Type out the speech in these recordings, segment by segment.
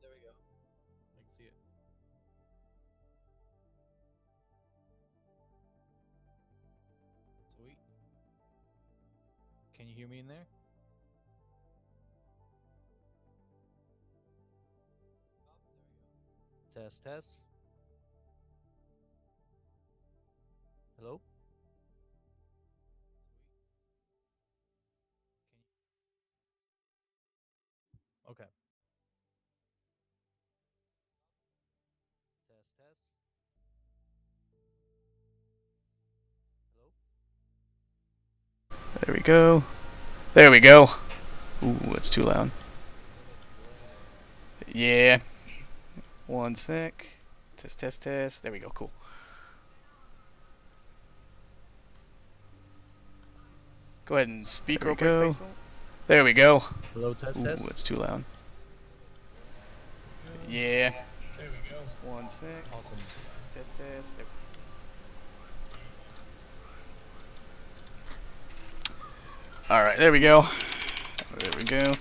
there we go. I can see it. Sweet. Can you hear me in there? Test, test. Hello? Okay. Test, test. Hello? There we go. There we go. Ooh, it's too loud. Yeah. One sec. Test, test, test. There we go. Cool. Go ahead and speak real quick, Paesol. There we go. Hello, test, Ooh, test. it's too loud. Yeah. There we go. One sec. Awesome. Test, test, test. There. Alright, there we go. There we go.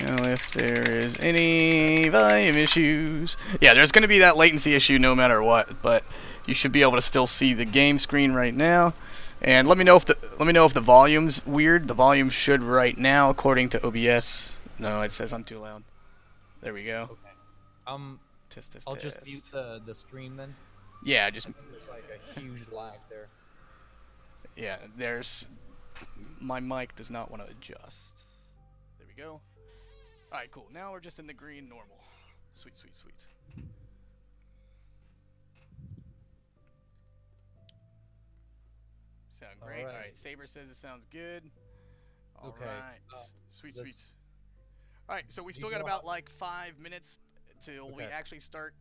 Now, if there is any volume issues, yeah, there's going to be that latency issue no matter what, but you should be able to still see the game screen right now. And let me know if the volume's weird. The volume should right now, according to OBS. No, it says I'm too loud. There we go. Okay. Test, test, I'll test. just mute the stream then. Yeah, just. I think there's like a huge lag there. Yeah, there's. My mic does not want to adjust. There we go. Alright, cool. Now we're just in the green normal. Sweet, sweet, sweet. Sound great. Alright, Saber says it sounds good. Alright. Sweet, sweet. Alright, so we still got about like 5 minutes till we actually start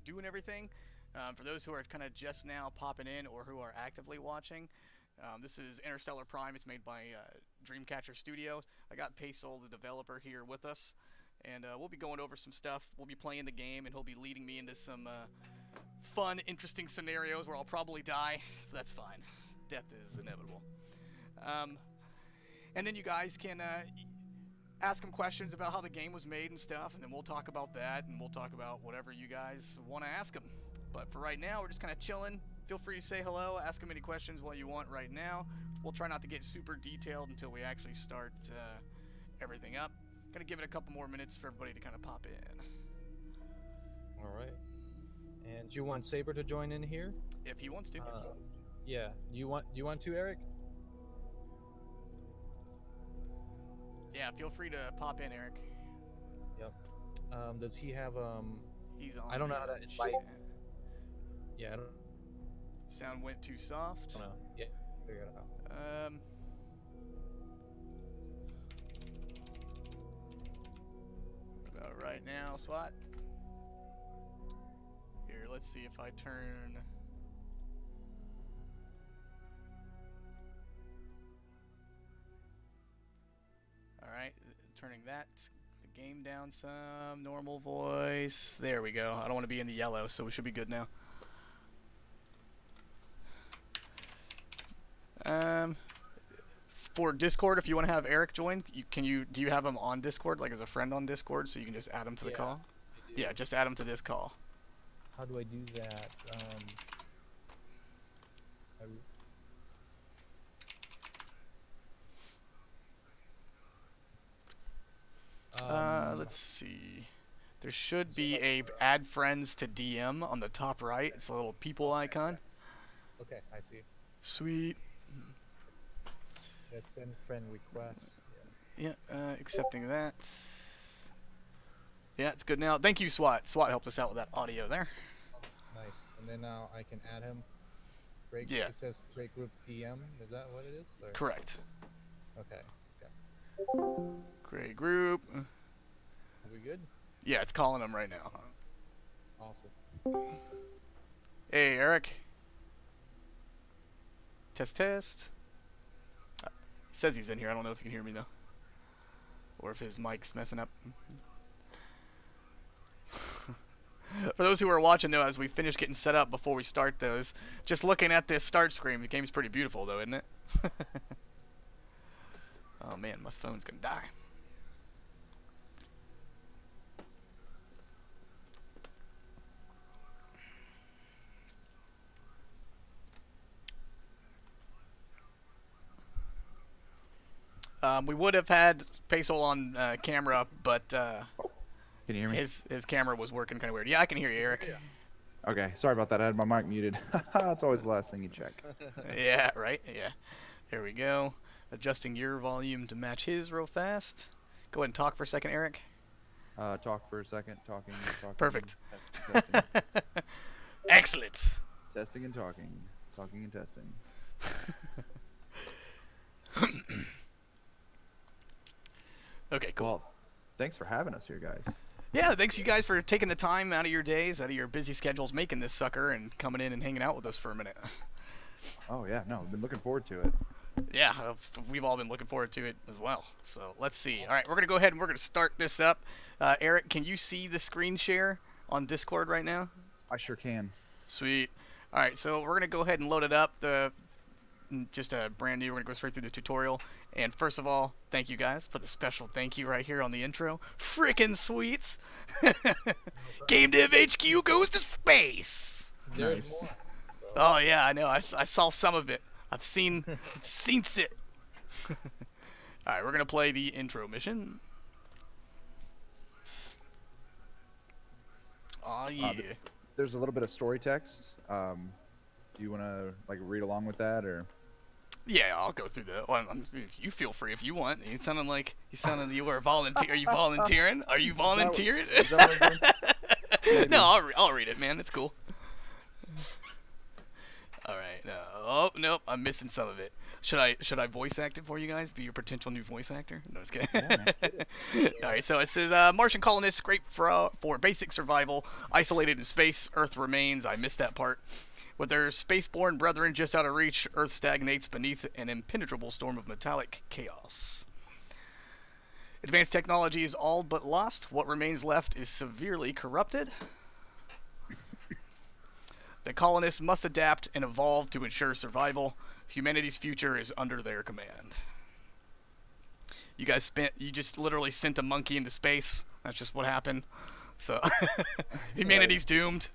doing everything. For those who are kind of just now popping in or who are actively watching, this is Interstellar Prime. It's made by Dreamcatcher Studio. I got Paesol, the developer, here with us, and we'll be going over some stuff. We'll be playing the game, and he'll be leading me into some fun, interesting scenarios where I'll probably die. But that's fine. Death is inevitable. And then you guys can ask him questions about how the game was made and stuff, and then we'll talk about that, and we'll talk about whatever you guys want to ask him. But for right now, we're just kind of chilling. Feel free to say hello, ask him any questions while you want right now. We'll try not to get super detailed until we actually start everything up. Gonna give it a couple more minutes for everybody to kind of pop in. All right. And do you want Saber to join in here? If he wants to. Yeah. Do you want to, Eric? Yeah, feel free to pop in, Eric. Yep. Does he have He's on. I don't know how to invite. Yeah, I don't. Sound went too soft. I don't know. Yeah, figure it out. About right now, SWAT. Here, let's see if I turn. Alright, turning the game down some, normal voice. There we go. I don't want to be in the yellow, so we should be good now. For Discord, if you want to have Eric join, do you have him on Discord, like as a friend on Discord, so you can just add him to the call? Yeah, just add him to this call. How do I do that? Let's see. There should be a add friends to DM on the top right. It's a little people icon. Okay, I see. Sweet. Let's send friend requests. Yeah, accepting that. Yeah, it's good now. Thank you, SWAT. SWAT helped us out with that audio there. Nice. And then now I can add him. Yeah. It says create group DM. Is that what it is? Or? Correct. Okay. Create group. Are we good? Yeah, it's calling him right now. Awesome. Hey, Eric. Test, test. He says he's in here. I don't know if you can hear me, though. Or if his mic's messing up. For those who are watching, though, as we finish getting set up before we start those, just looking at this start screen, the game's pretty beautiful, though, isn't it? Oh, man, my phone's going to die. We would have had Paesol on camera, but Can you hear me? his camera was working kind of weird. Yeah, I can hear you, Eric. Yeah. Okay, sorry about that. I had my mic muted. That's always the last thing you check. Yeah, right? Yeah. There we go. Adjusting your volume to match his real fast. Go ahead and talk for a second, Eric. Talk for a second. Talking. Perfect. Testing. Excellent. Testing and talking. Talking and testing. Okay, cool. Well, thanks for having us here, guys. Yeah, thanks you guys for taking the time out of your days, out of your busy schedules, making this sucker and coming in and hanging out with us for a minute. Oh, yeah. No, I've been looking forward to it. Yeah, we've all been looking forward to it as well. So let's see. All right, we're going to go ahead and we're going to start this up. Eric, can you see the screen share on Discord right now? I sure can. Sweet. All right, so we're going to go ahead and load it up. Just a brand new, we're going to go straight through the tutorial. And first of all, thank you guys for the special thank you right here on the intro. Frickin' sweets. GameDev HQ goes to space. There's Nice. more. Oh yeah, I know. I saw some of it. I've seen it. All right, we're gonna play the intro mission. Oh yeah. There's a little bit of story text. Do you want to like read along with that, or? Yeah, I'll go through the. Well, you feel free if you want. You sounded like you were volunteer. Are you volunteering? Are you volunteering? Is that what it is? No, I'll read it, man. It's cool. All right. Oh nope, I'm missing some of it. Should I voice act it for you guys? Be your potential new voice actor? No, just kidding. Yeah, All right. So it says Martian colonists scrape for basic survival, isolated in space. Earth remains. I missed that part. With their spaceborne brethren just out of reach, Earth stagnates beneath an impenetrable storm of metallic chaos. Advanced technology is all but lost. What remains left is severely corrupted. The colonists must adapt and evolve to ensure survival. Humanity's future is under their command. You just literally sent a monkey into space. That's just what happened. So humanity's doomed.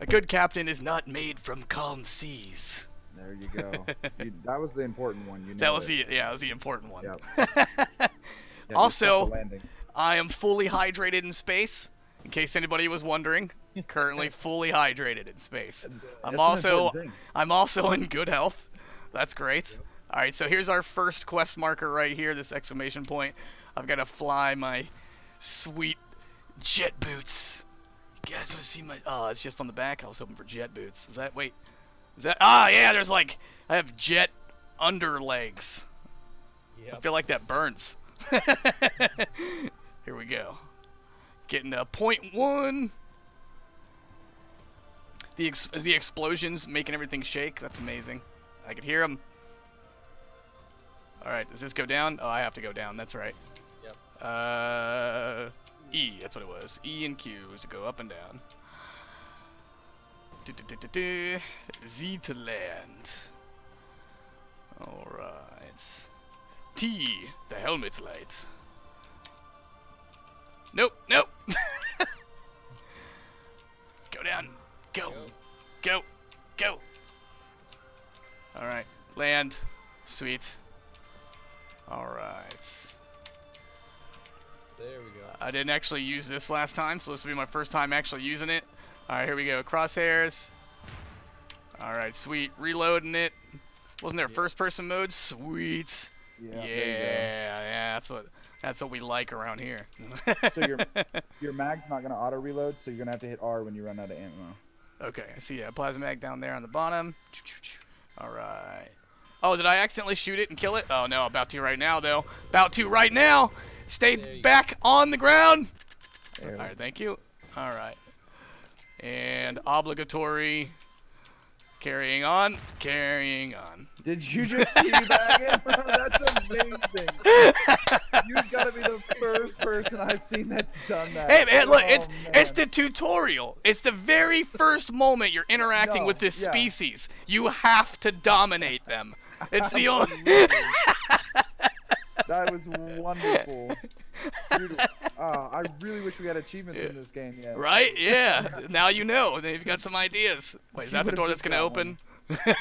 A good captain is not made from calm seas. There you go. That was the important one. You That was the important one. Yep. Yeah, Also, just landing. I am fully hydrated in space. In case anybody was wondering, currently fully hydrated in space. That's an important thing. I'm also in good health. That's great. All right, so here's our first quest marker right here. This exclamation point. I've got to fly my sweet jet boots. You guys want to see my? Oh, it's just on the back. I was hoping for jet boots. Is that? Wait. Is that? Ah, yeah. There's like I have jet underlegs. Yep. I feel like that burns. Here we go. Getting to .1. The explosions making everything shake. That's amazing. I could hear them. All right, does this go down? Oh, I have to go down. That's right. Yep. E. That's what it was. E and Q is to go up and down. Z to land. All right. T. The helmet's light. Nope. Nope. Go down. Go. Go. Go. All right. Land. Sweet. All right. There we go. I didn't actually use this last time, so this will be my first time actually using it. All right, here we go. Crosshairs. All right, sweet. Reloading it. Wasn't there a first-person mode? Sweet. Yeah. Yeah. That's what we like around here. So your mag's not gonna auto reload, so you're gonna have to hit R when you run out of ammo. Okay, I see a plasma mag down there on the bottom. All right. Oh, did I accidentally shoot it and kill it? Oh no, about to right now though. About to right now. Stay back on the ground. There. All right, thank you. All right. And obligatory. Carrying on. Did you just teabag it, bro? That's amazing. You've got to be the first person I've seen that's done that. Hey man, look, Oh, it's man. the tutorial. It's the very first moment you're interacting with this yeah. species. You have to dominate them. It's the only. That was wonderful. Dude, I really wish we had achievements in this game yet. Right? Yeah. Now you know. They've got some ideas. Wait, is that the door that's gonna open?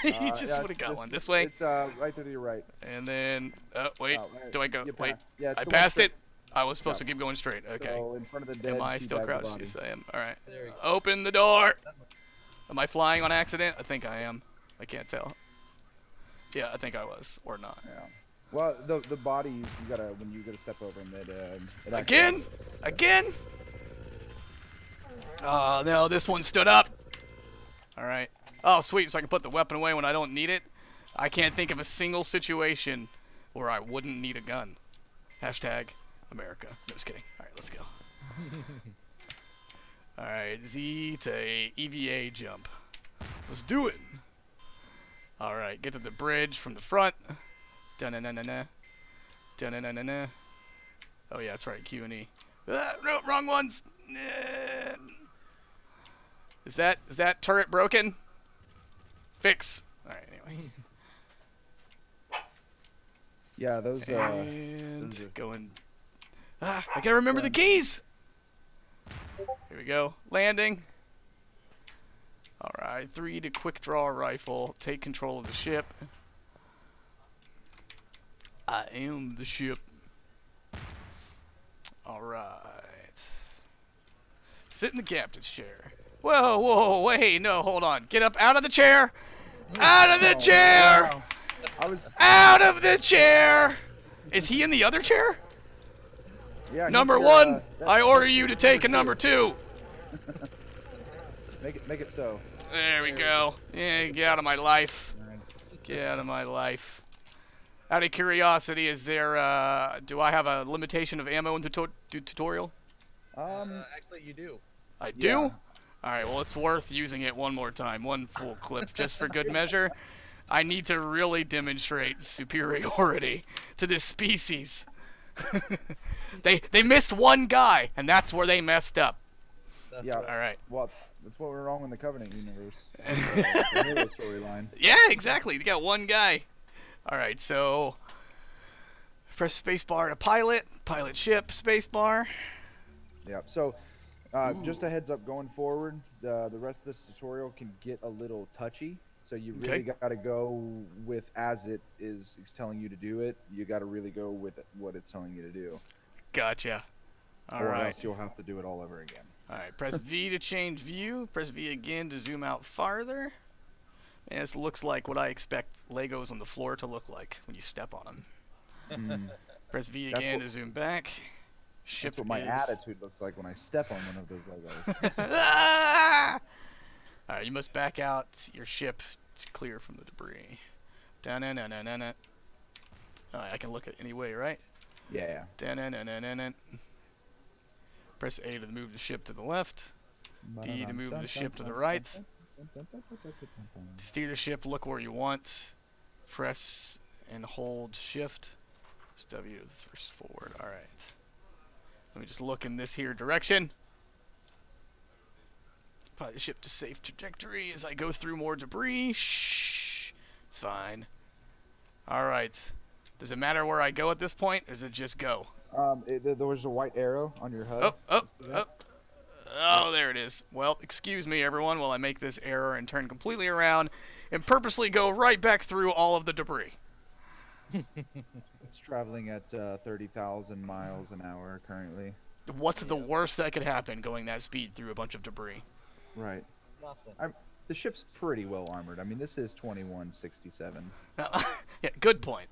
You just would have got one. This way? It's right to your right. And then, wait, right. do I go? Wait, yeah, I passed it. I was supposed to keep going straight. Okay. So in front of the dead, am I still crouched? Body. Yes, I am. All right. Open the door. Am I flying on accident? I think I am. I can't tell. Yeah, I think I was, or not. Yeah. Well, the body you gotta when you gotta step over them. It Again? Again? Oh no, this one stood up. All right. Oh sweet, so I can put the weapon away when I don't need it. I can't think of a single situation where I wouldn't need a gun. Hashtag America. No, just kidding. All right, let's go. All right, Z to EVA jump. Let's do it. All right, get to the bridge from the front. Da-na-na-na-na. Da-na-na-na-na. Oh yeah, that's right, Q and E. No, wrong ones. Is that turret broken? Fix. All right, anyway. Yeah, those. And going. I gotta remember the keys. Here we go. Landing. All right, 3 to quick draw rifle. Take control of the ship. I am the ship. All right. Sit in the captain's chair. Whoa, whoa, wait, no, hold on. Get up out of the chair. Out of the chair. Wow. Out of the chair. Is he in the other chair? Yeah. Number 1, I order you to take a number 2. Make it so. There we go. Yeah, get out of my life. Get out of my life. Out of curiosity, is there, do I have a limitation of ammo in the tutorial? Actually, you do. I do? Yeah. Alright, well, it's worth using it one more time. One full clip, just for good measure. I need to really demonstrate superiority to this species. They missed one guy, and that's where they messed up. Yeah. All right. Well, that's what went wrong in the Covenant universe. The storyline. Yeah, exactly. You got one guy. All right, so press spacebar to pilot ship, spacebar. Yeah. So, just a heads up, going forward, the rest of this tutorial can get a little touchy. So you really got to go with as it is telling you to do it. You got to really go with what it's telling you to do. Gotcha. All right. Or else you'll have to do it all over again. All right. Press V to change view. Press V again to zoom out farther. And this looks like what I expect Legos on the floor to look like when you step on them. Press V again to zoom back. That's what my attitude looks like when I step on one of those Legos. All right. You must back out your ship to clear from the debris. Da-na-na-na-na-na. I can look at any way, right? Yeah. Da-na-na-na-na-na. Press A to move the ship to the left. D to move the ship to the right. To steer the ship, look where you want. Press and hold shift. Press W to thrust forward. All right. Let me just look in this here direction. Apply the ship to safe trajectory as I go through more debris. Shh. It's fine. All right. Does it matter where I go at this point? Or does it just go? There was a white arrow on your HUD. Oh, there it is. Well, excuse me, everyone, while I make this error and turn completely around and purposely go right back through all of the debris. It's traveling at 30,000 miles an hour currently. What's the worst that could happen going that speed through a bunch of debris? Right. Nothing. The ship's pretty well armored. I mean, this is 2167. Yeah, good point.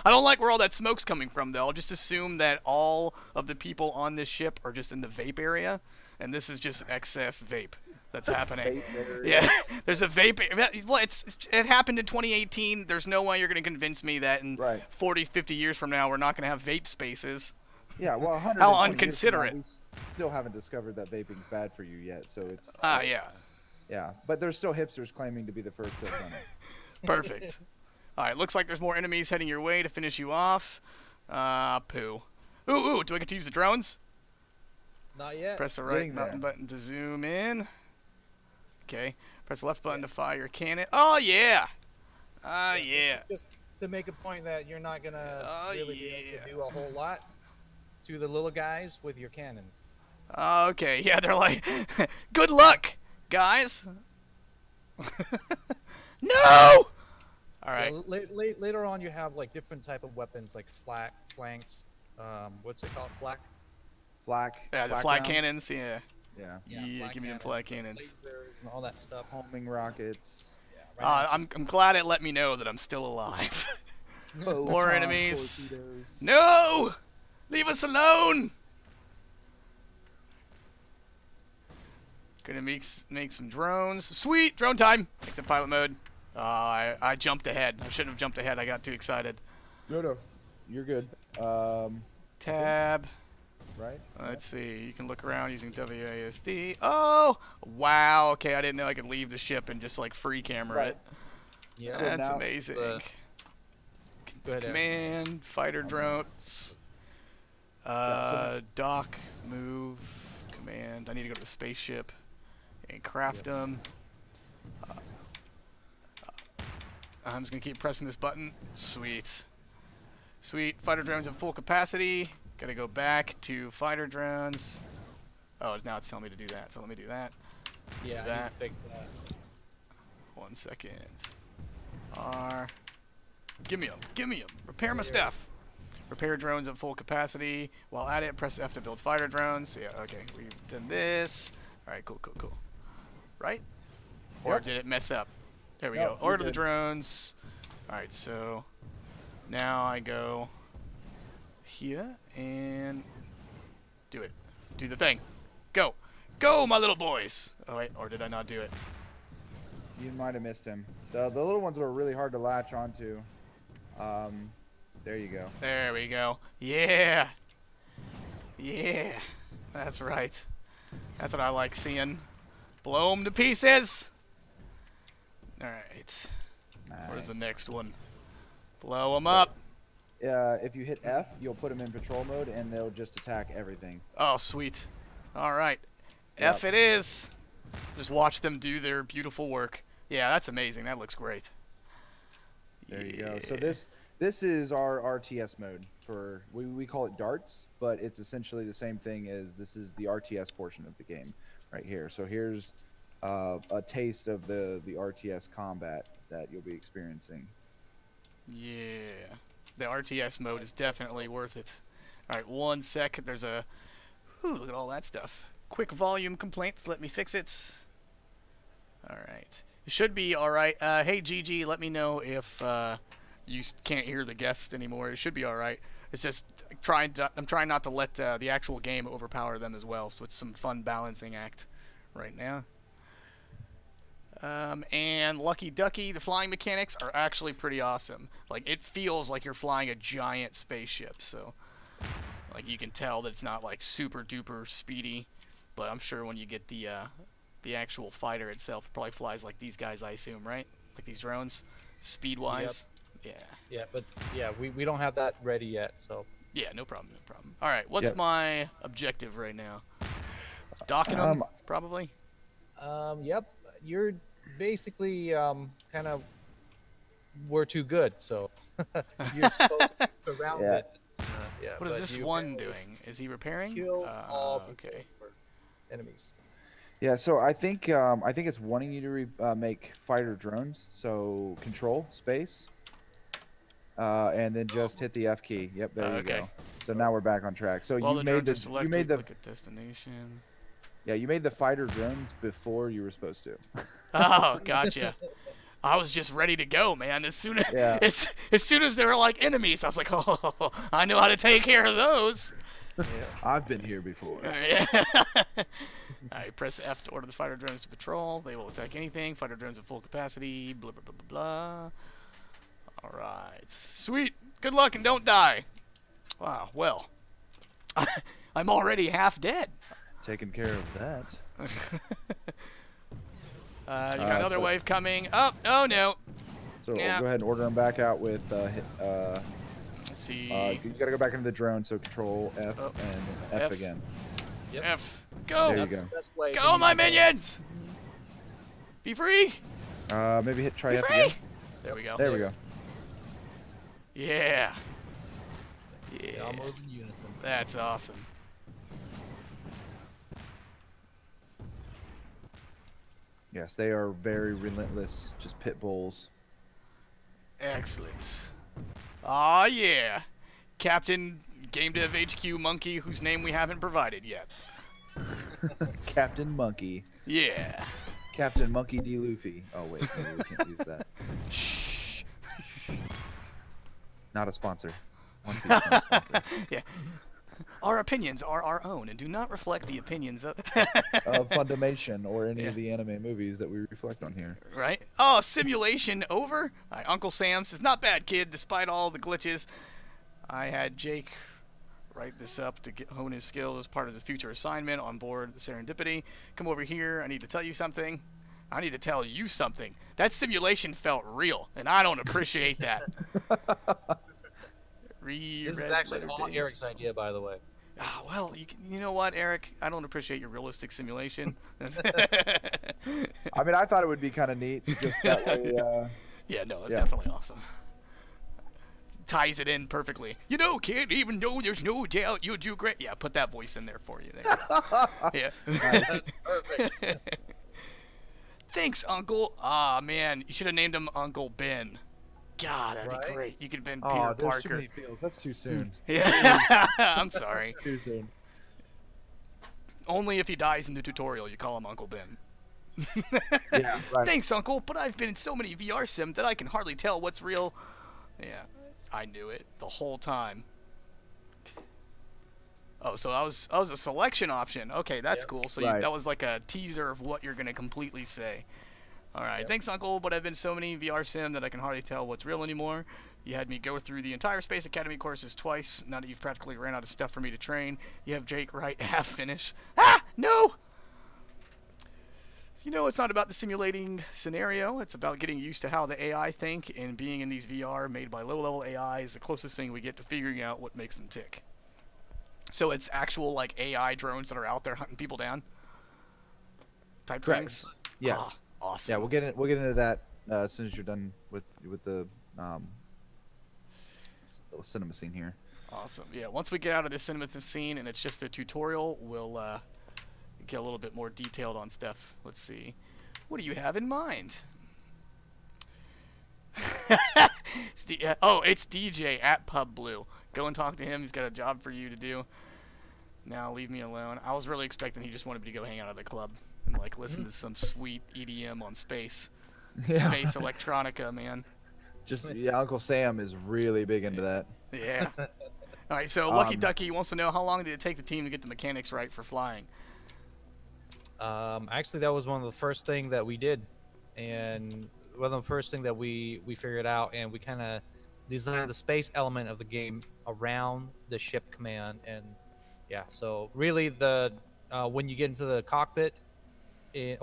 I don't like where all that smoke's coming from, though. I'll just assume that all of the people on this ship are just in the vape area, and this is just excess vape that's happening. Yeah, there's a vape. Well, it happened in 2018. There's no way you're going to convince me that in 40, 50 years from now we're not going to have vape spaces. Yeah, well, how unconsiderate. We still haven't discovered that vaping's bad for you yet, so it's. Yeah. Yeah, but there's still hipsters claiming to be the first to have done it. Perfect. All right, looks like there's more enemies heading your way to finish you off. Poo. Ooh, do I get to use the drones? Not yet. Press the right mountain button to zoom in. Okay. Press the left button to fire your cannon. Oh, yeah. Yeah. Just to make a point that you're not going to really be able to do a whole lot to the little guys with your cannons. Okay, yeah, they're like, good luck, guys. No! All right. Yeah, later on, you have like different type of weapons like flanks. What's it called? Flak. Yeah, the flak cannons. Yeah. Yeah. Give me them flak cannons. And all that stuff. Homing rockets. Yeah, right I'm glad it let me know that I'm still alive. More enemies. Torpedoes. No! Leave us alone! Gonna make some drones. Sweet! Drone time! Exit pilot mode. I jumped ahead. I shouldn't have jumped ahead. I got too excited. No. You're good. Tab. Right? Let's see. You can look around using WASD. Oh! Wow. Okay, I didn't know I could leave the ship and just like free camera it. Yeah. So That's now amazing. Go ahead, Command, fighter drones. Dock, move, command. I need to go to the spaceship and craft them. I'm just gonna keep pressing this button. Sweet. Fighter drones at full capacity. Gotta go back to fighter drones. Oh, now it's telling me to do that. So let me do that. Yeah, do I need that. to fix that. 1 second. R. Give me them. Repair my stuff. Repair drones at full capacity. While at it, press F to build fighter drones. Yeah, okay. We've done this. All right, cool. Right? Or Yep. did it mess up? There we No, go. you're Order the good. drones. All right, so now I go here and do it. Do the thing. Go, my little boys. Oh wait, or did I not do it? You might have missed him. The little ones were really hard to latch onto. There you go. There we go. Yeah. That's right. That's what I like seeing. Blow them to pieces. All right. Nice. Where's the next one? Blow them up. If you hit F, you'll put them in patrol mode, and they'll just attack everything. Oh, sweet. All right. Yep. F it is. Just watch them do their beautiful work. Yeah, that's amazing. That looks great. There you go. So this is our RTS mode for we call it darts, but it's essentially the same thing as this is the RTS portion of the game right here. So here's a taste of the RTS combat that you'll be experiencing. Yeah. The RTS mode is definitely worth it. All right, 1 sec. There's a... Ooh, look at all that stuff. Quick volume complaints. Let me fix it. All right. It should be all right. Hey, Gigi, let me know if you can't hear the guests anymore. It should be all right. It's just I'm trying not to let the actual game overpower them as well, so it's some fun balancing act right now. And Lucky Ducky, the flying mechanics are actually pretty awesome. Like, it feels like you're flying a giant spaceship, so like you can tell that it's not like super duper speedy, but I'm sure when you get the actual fighter itself, it probably flies like these guys, I assume, right? Like these drones, speed wise. Yep. Yeah, but yeah, we don't have that ready yet, so. Yeah, no problem. All right, what's my objective right now? Docking them, probably. Yep. You're basically kind of we're too good, so you're supposed to surround it. Yeah. What is this one doing? Is he repairing? Kill all okay. enemies. Yeah, so I think it's wanting you to make fighter drones. So control space, and then just hit the F key. Yep, there you go. So now we're back on track. So you made the destination. Yeah, you made the fighter drones before you were supposed to. Oh, gotcha. I was just ready to go, man. As soon as they were like enemies, I was like, oh, I know how to take care of those. Yeah. I've been here before. Yeah. Alright, press F to order the fighter drones to patrol. They will attack anything. Fighter drones at full capacity. Blah, blah, blah, blah, blah. Alright. Sweet. Good luck and don't die. Wow, well. I'm already half dead. Taking care of that. You got another wave coming. Oh no. So go ahead and order them back out with let's see. You gotta go back into the drone, so control F and F again. Yep. F. Go. There you go. Go, my minions. Be free. Maybe try F free. again. There we go. There we go. Yeah. They all move in unison. That's awesome. Yes, they are very relentless, just pit bulls. Excellent. Ah, yeah. Captain GameDev HQ Monkey, whose name we haven't provided yet. Captain Monkey. Yeah. Captain Monkey D. Luffy. Oh, wait, maybe we can't use that. Shh. Not a sponsor. One Piece, not a sponsor. Yeah. Our opinions are our own and do not reflect the opinions of Funimation or any of the anime movies that we reflect on here. Right? Oh, simulation over. Uncle Sam says, not bad, kid, despite all the glitches. I had Jake write this up to hone his skills as part of the future assignment on board the Serendipity. Come over here. I need to tell you something. I need to tell you something. That simulation felt real, and I don't appreciate that. This is actually all Eric's idea, by the way. Ah, well, you know what, Eric? I don't appreciate your realistic simulation. I mean, I thought it would be kind of neat, just that way. Yeah, no, it's definitely awesome. Ties it in perfectly. You know, kid, even though there's no doubt you'll do great. Yeah, put that voice in there for you. There you go. Yeah. Perfect. Thanks, Uncle. Ah, man, you should have named him Uncle Ben. God, that'd be great. You could have been Peter Parker. Too many feels. That's too soon. Yeah, I'm sorry. Too soon. Only if he dies in the tutorial, you call him Uncle Ben. Yeah, right. Thanks, Uncle, but I've been in so many VR sim that I can hardly tell what's real. Yeah, I knew it the whole time. Oh, so that was a selection option. Okay, that's cool. So that was like a teaser of what you're gonna completely say. All right, thanks, Uncle, but I've been so many VR sim that I can hardly tell what's real anymore. You had me go through the entire Space Academy courses twice. Now that you've practically ran out of stuff for me to train, you have Jake write half finish. Ah, no! So, you know, it's not about the simulating scenario. It's about getting used to how the AI think, and being in these VR made by low-level AI is the closest thing we get to figuring out what makes them tick. So it's actual, like, AI drones that are out there hunting people down? Type things? Yes. Oh, awesome. Yeah, we'll get into that as soon as you're done with the cinema scene here. Awesome. Yeah, once we get out of this cinema scene and it's just a tutorial, we'll get a little bit more detailed on stuff. Let's see. What do you have in mind? It's DJ at Pub Blue. Go and talk to him. He's got a job for you to do. Now leave me alone. I was really expecting he just wanted me to go hang out at the club and like listen to some sweet EDM on space. Yeah. Space electronica, man. Uncle Sam is really big into that. Yeah. All right, so Lucky Ducky wants to know, how long did it take the team to get the mechanics right for flying? Actually, that was one of the first thing that we did, and one of the first thing that we figured out, and we kind of designed the space element of the game around the ship command. And yeah, so really the when you get into the cockpit in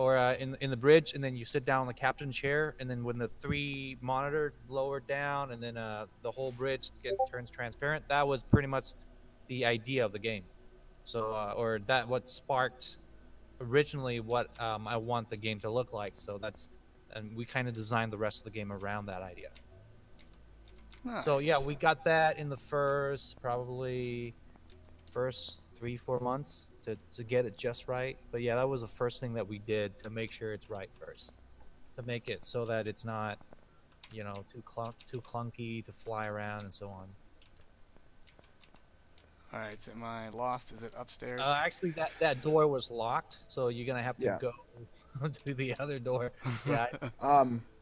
the bridge, and then you sit down in the captain's chair, and then when the 3 monitor lower down, and then the whole bridge turns transparent, that was pretty much the idea of the game. So or that what sparked originally what I want the game to look like. So and we kind of designed the rest of the game around that idea. Nice. So yeah, we got that in the first 3-4 months to get it just right. But yeah, that was the first thing that we did to make sure it's right first, to make it so that it's not, you know, too clunky to fly around and so on. All right, am I lost? Is it upstairs? Actually, that door was locked, so you're gonna have to go to the other door. Yeah.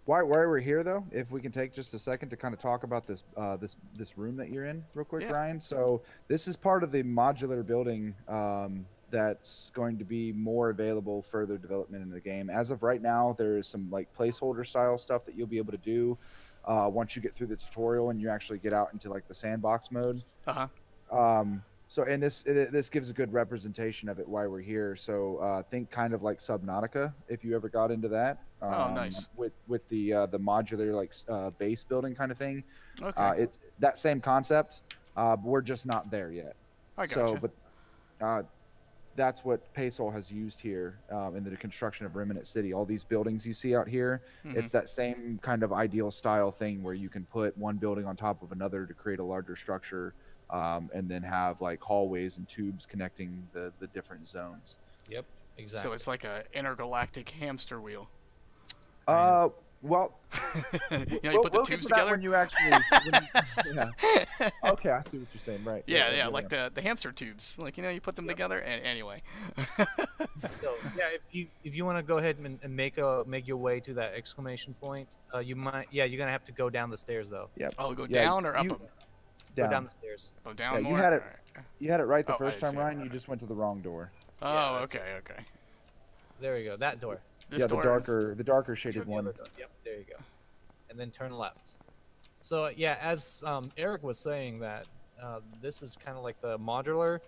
While we're here, though, if we can take just a second to kind of talk about this this room that you're in real quick, Ryan. So this is part of the modular building that's going to be more available further development in the game. As of right now, there is some like placeholder style stuff that you'll be able to do once you get through the tutorial and you actually get out into like the sandbox mode. So and this gives a good representation of it while we're here. So think kind of like Subnautica, if you ever got into that. Nice. With the modular like base building kind of thing. Okay. It's that same concept, but we're just not there yet. I gotcha. So, but that's what Paesol has used here in the construction of Remnant City. All these buildings you see out here, it's that same kind of ideal style thing where you can put one building on top of another to create a larger structure. And then have like hallways and tubes connecting the different zones. Yep, exactly. So it's like a intergalactic hamster wheel. Well, you know, you put the we'll tubes get to that together. when you actually. Yeah. Okay, I see what you're saying. Right. Yeah, like the hamster tubes. Like, you know, you put them together. And anyway. So yeah, if you want to go ahead and make your way to that exclamation point, you might. Yeah, you're gonna have to go down the stairs though. Yeah. Oh, go down or up them? Go down the stairs. Oh, down Yeah, more. you had it right the Oh, first I time, see. Ryan. You just went to the wrong door. Oh, Yeah, okay. There we go. That door. This yeah, door? the darker shaded one. Yep, there you go. And then turn left. So yeah, as Eric was saying that this is kind of like the modular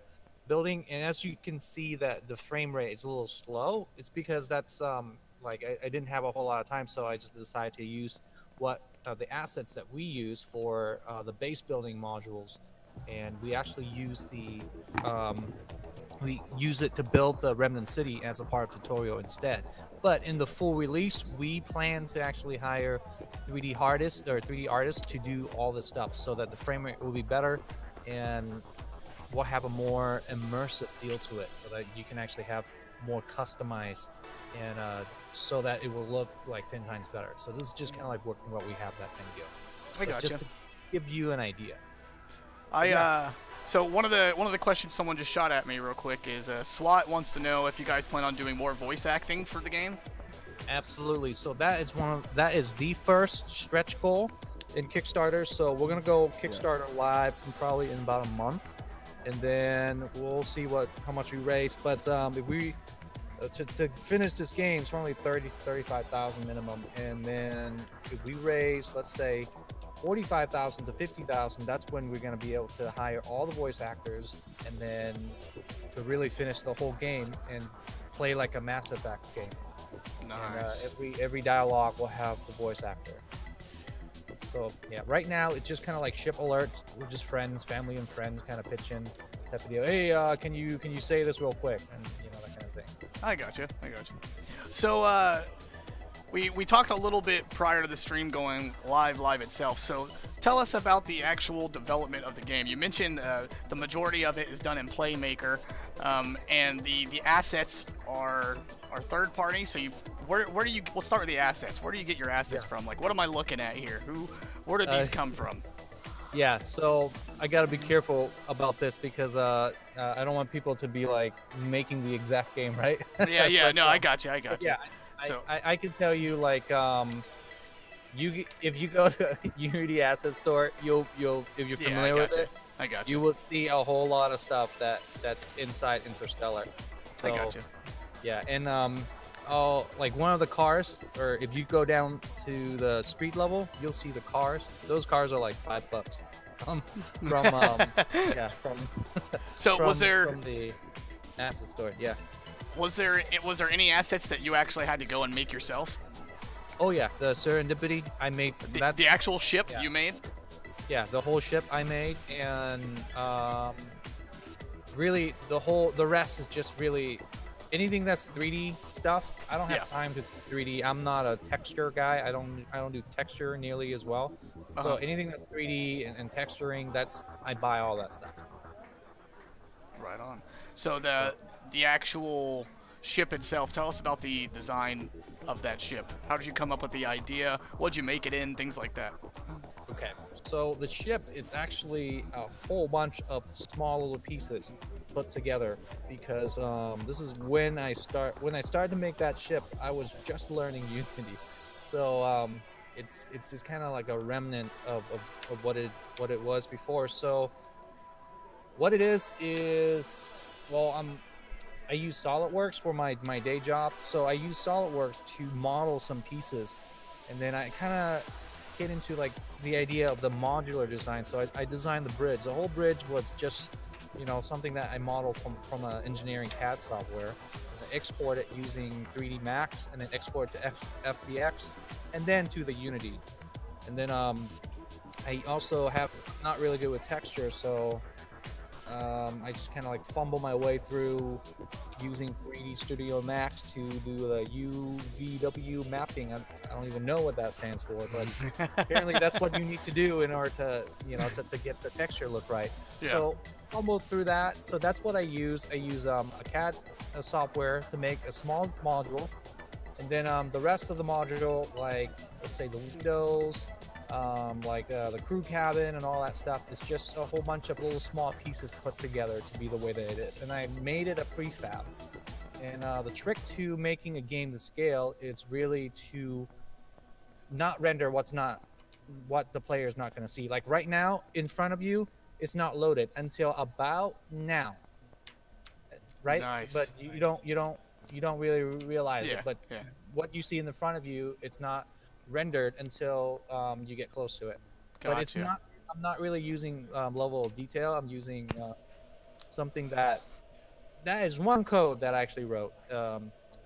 building, and as you can see that the frame rate is a little slow. It's because that's like I didn't have a whole lot of time, so I just decided to use what the assets that we use for the base building modules, and we actually use we use it to build the Remnant City as a part of tutorial instead. But in the full release, we plan to actually hire 3D artists to do all this stuff so that the frame rate will be better and we'll have a more immersive feel to it so that you can actually have more customized and so that it will look like 10 times better. So this is just kind of like working what we have that thing do. I gotcha. Just to give you an idea. So one of the questions someone just shot at me real quick is SWAT wants to know if you guys plan on doing more voice acting for the game. Absolutely. So that is the first stretch goal in Kickstarter. So we're gonna go Kickstarter live probably in about a month, and then we'll see how much we raise. But if we to finish this game, it's only 30,000 to 35,000 minimum, and then if we raise, let's say, 45,000 to 50,000, that's when we're going to be able to hire all the voice actors and then to really finish the whole game and play like a Mass Effect game. Nice. And every dialogue will have the voice actor. So yeah, right now it's just kind of like ship alerts. We're just friends, family and friends, kind of pitch in type of deal. Hey, can you say this real quick, and you know, that kind of thing. I got you. So we talked a little bit prior to the stream going live itself. So tell us about the actual development of the game. You mentioned the majority of it is done in Playmaker, and the assets are third party. So we'll start with the assets. Where do you get your assets from? Like, what am I looking at here? Where did these come from? Yeah, so I gotta be careful about this because I don't want people to be like making the exact game, right? Yeah, no, I got you. Yeah, so I can tell you, like, if you go to Unity Asset Store, you'll if you're familiar with it, I got you. You will see a whole lot of stuff that's inside Interstellar. So, I got you. Yeah, and like one of the cars, or if you go down to the street level, you'll see the cars. Those cars are like $5 from So was there from the asset store? Yeah. Was there any assets that you actually had to go and make yourself? Oh yeah, the Serendipity I made. The actual ship you made? Yeah, the whole ship I made, and really the rest is just really anything that's 3D stuff. I don't have time to 3D. I'm not a texture guy. I don't do texture nearly as well. So anything that's 3D and texturing, I buy all that stuff. Right on. So the actual ship itself, tell us about the design of that ship. How did you come up with the idea? What'd you make it in? Things like that. Okay, so the ship is actually a whole bunch of small little pieces put together because this is when I started to make that ship. I was just learning Unity, so it's just kind of like a remnant of what it was before. So what it is well, I use SolidWorks for my day job, so I use SolidWorks to model some pieces, and then I kind of get into like the idea of the modular design. So I designed the bridge. The whole bridge was just, you know, something that I modeled from an engineering CAD software. And I export it using 3D Max, and then export it to FBX, and then to the Unity. And then I also have not really good with texture, so I just kind of like fumble my way through using 3D Studio Max to do the UVW mapping. I don't even know what that stands for, but apparently that's what you need to do in order to, you know, to get the texture look right. Yeah. So fumble through that. So that's what I use. I use a CAD software to make a small module, And then the rest of the module, like let's say the windows, the crew cabin and all that stuff, is just a whole bunch of little small pieces put together to be the way that it is. And I made it a prefab. And the trick to making a game to scale is really to not render what the player is not going to see. Like right now in front of you, it's not loaded until about now, right? Nice. But you don't really realize it. But what you see in the front of you, it's not rendered until you get close to it. Gotcha. But it's not. I'm not really using level of detail. I'm using something that is one code that I actually wrote.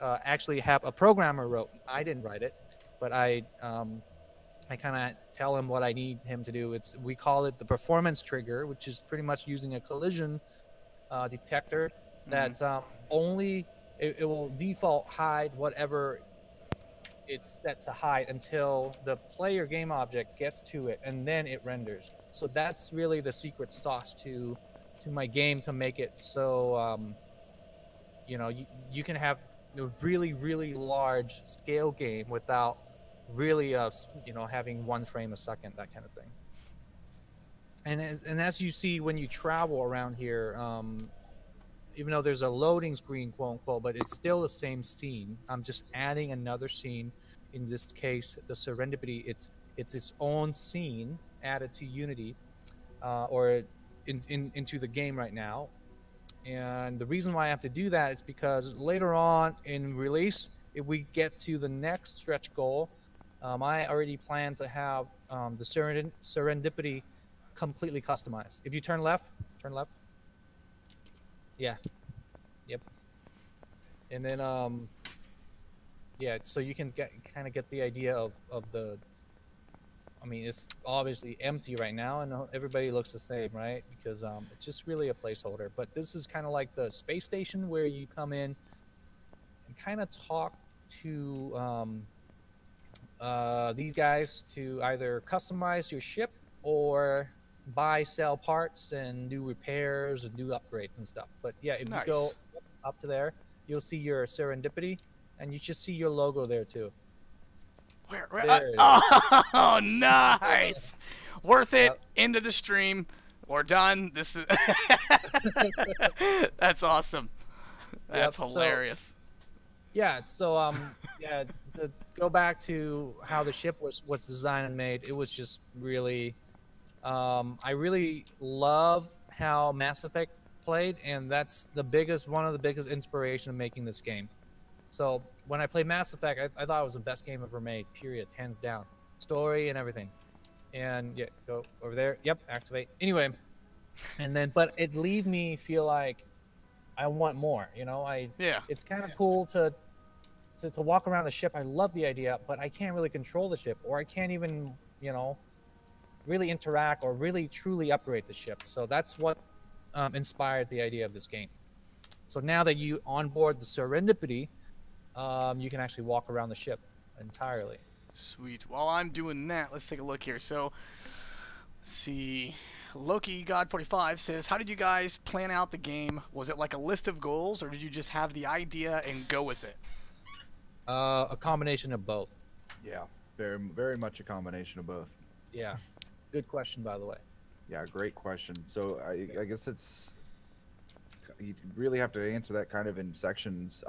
Actually, have a programmer wrote. I didn't write it, but I kind of tell him what I need him to do. We call it the performance trigger, which is pretty much using a collision detector that's only it will default hide whatever it's set to hide until the player game object gets to it, and then it renders. So that's really the secret sauce to my game to make it so you can have a really, really large scale game without really having 1 frame a second, that kind of thing. And as you see when you travel around here, even though there's a loading screen, quote unquote, but it's still the same scene. I'm just adding another scene. In this case, the Serendipity, it's its own scene added to Unity or into the game right now. And the reason why I have to do that is because later on in release, if we get to the next stretch goal, I already plan to have the Serendipity completely customized. If you turn left. Yeah. Yep. And then so you can kind of get the idea of the. I mean, it's obviously empty right now, and everybody looks the same, right? Because it's just really a placeholder. But this is kind of like the space station where you come in and kind of talk to these guys to either customize your ship or buy, sell parts and do repairs and do upgrades and stuff. But yeah, if you go up to there, you'll see your Serendipity, and you should see your logo there too. Where oh, nice. Worth it. Into the stream. We're done. This is that's awesome. That's hilarious. So to go back to how the ship was designed and made, it was just really I really love how Mass Effect played, and that's one of the biggest inspiration of making this game. So when I played Mass Effect, I thought it was the best game ever made, period, hands down. Story and everything. And yeah, go over there. Yep, activate. Anyway, and then, but it leave me feel like I want more, It's kind of cool to walk around the ship. I love the idea, but I can't really control the ship, or I can't even, really interact or really truly upgrade the ship. So that's what inspired the idea of this game. So now that you onboard the Serendipity, you can actually walk around the ship entirely. Sweet. While I'm doing that, let's take a look here. So, let's see. Loki God 45 says, how did you guys plan out the game? Was it like a list of goals, or did you just have the idea and go with it? A combination of both. Yeah, very, very much a combination of both. Yeah. Good question, by the way. Yeah, great question. So I guess you really have to answer that kind of in sections.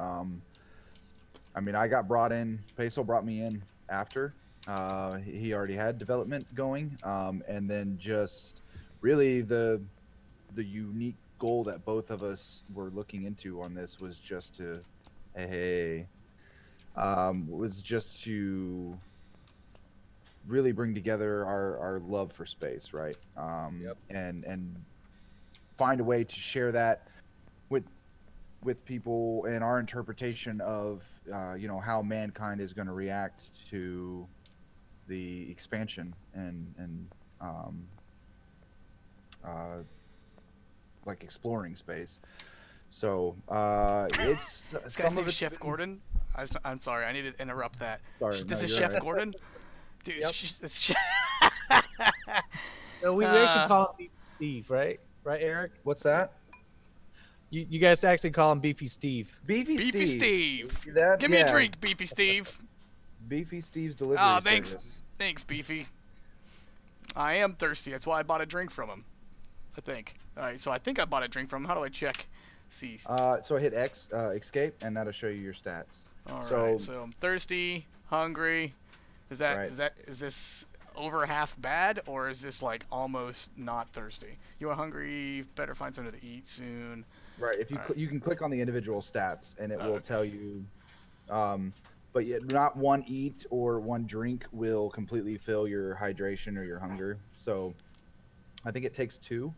I mean, I got brought in. Paesol brought me in after. He already had development going, and then just really the unique goal that both of us were looking into on this was just to, really bring together our love for space, right? And find a way to share that with people and our interpretation of how mankind is going to react to the expansion and like exploring space. So it's this guy's name is Chef Gordon. I'm sorry, I need to interrupt that. Sorry, this is Chef Gordon. Dude, it's Chef. So we actually call him Steve, right? Right, Eric? What's that? You guys actually call him Beefy Steve. Beefy Steve. That, Give me a drink, Beefy Steve. Beefy Steve's delivery service. Thanks, Beefy. I am thirsty. That's why I bought a drink from him. I think. All right, so I think I bought a drink from him. How do I check? See. So hit X, escape, and that'll show you your stats. All right. So I'm thirsty, hungry. Is this over half bad, or is this like almost not thirsty? You are hungry. Better find something to eat soon. Right. If you you can click on the individual stats, and it will tell you. But yet, not one eat or one drink will completely fill your hydration or your hunger. So, I think it takes 2.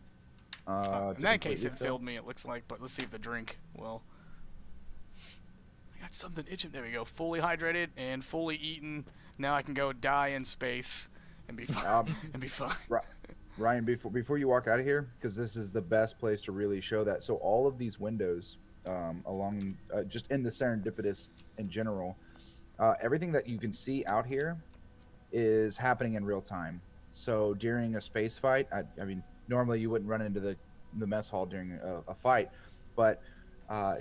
In that case, it filled me. It looks like, but let's see if the drink will. I got something itching. There we go. Fully hydrated and fully eaten. Now I can go die in space and be fine. Ryan, before you walk out of here, because this is the best place to really show that. So all of these windows, along just in the serendipitous in general. Everything that you can see out here is happening in real time. So during a space fight, I mean, normally you wouldn't run into the mess hall during a fight, but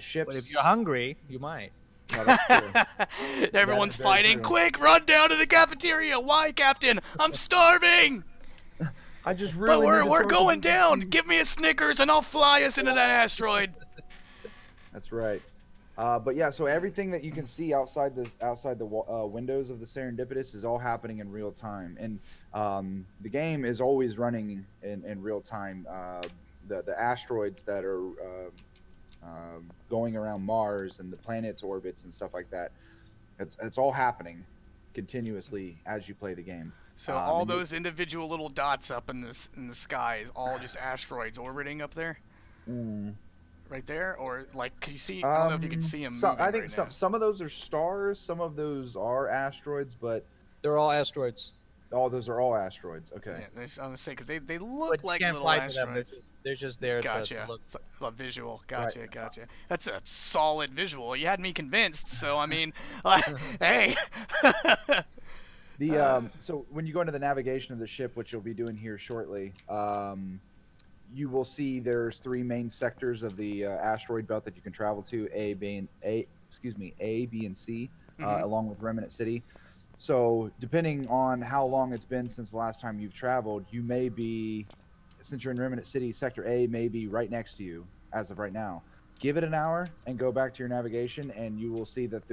ships. But if you're hungry, you might. No, that's true. Everyone's fighting. True. Quick, run down to the cafeteria. Why, Captain? I'm starving. I just really. But we're going down. Give me a Snickers and I'll fly us into that asteroid. That's right. But yeah, so everything that you can see outside the windows of the serendipitous is all happening in real time, and the game is always running in real time. The asteroids that are going around Mars and the planet's orbits and stuff like that, it's all happening continuously as you play the game. So all those individual little dots up in the sky is all just asteroids orbiting up there. Right there, or like, can you see? I don't know if you can see them. I think some of those are stars, some of those are asteroids, but they're all asteroids. Oh, those are all asteroids. Okay. Yeah, I was gonna say because they look like little asteroids. They're just there gotcha. to look. It's a visual. Gotcha. Right. Gotcha. That's a solid visual. You had me convinced. So I mean, hey. So when you go into the navigation of the ship, which you'll be doing here shortly, you will see there's 3 main sectors of the asteroid belt that you can travel to: A, B, and C, along with Remnant City. So depending on how long it's been since the last time you've traveled, you may be, since you're in Remnant City, Sector A may be right next to you as of right now. Give it an hour and go back to your navigation, and you will see that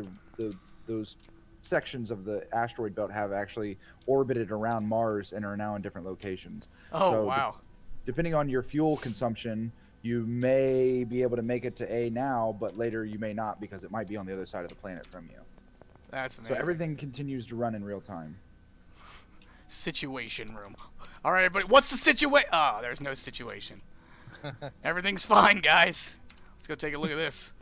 those sections of the asteroid belt have actually orbited around Mars and are now in different locations. Oh, so wow. Depending on your fuel consumption, you may be able to make it to A now, but later you may not because it might be on the other side of the planet from you. That's amazing. So everything continues to run in real time. Situation room. All right, but what's the situation? Oh, there's no situation. Everything's fine, guys. Let's go take a look at this.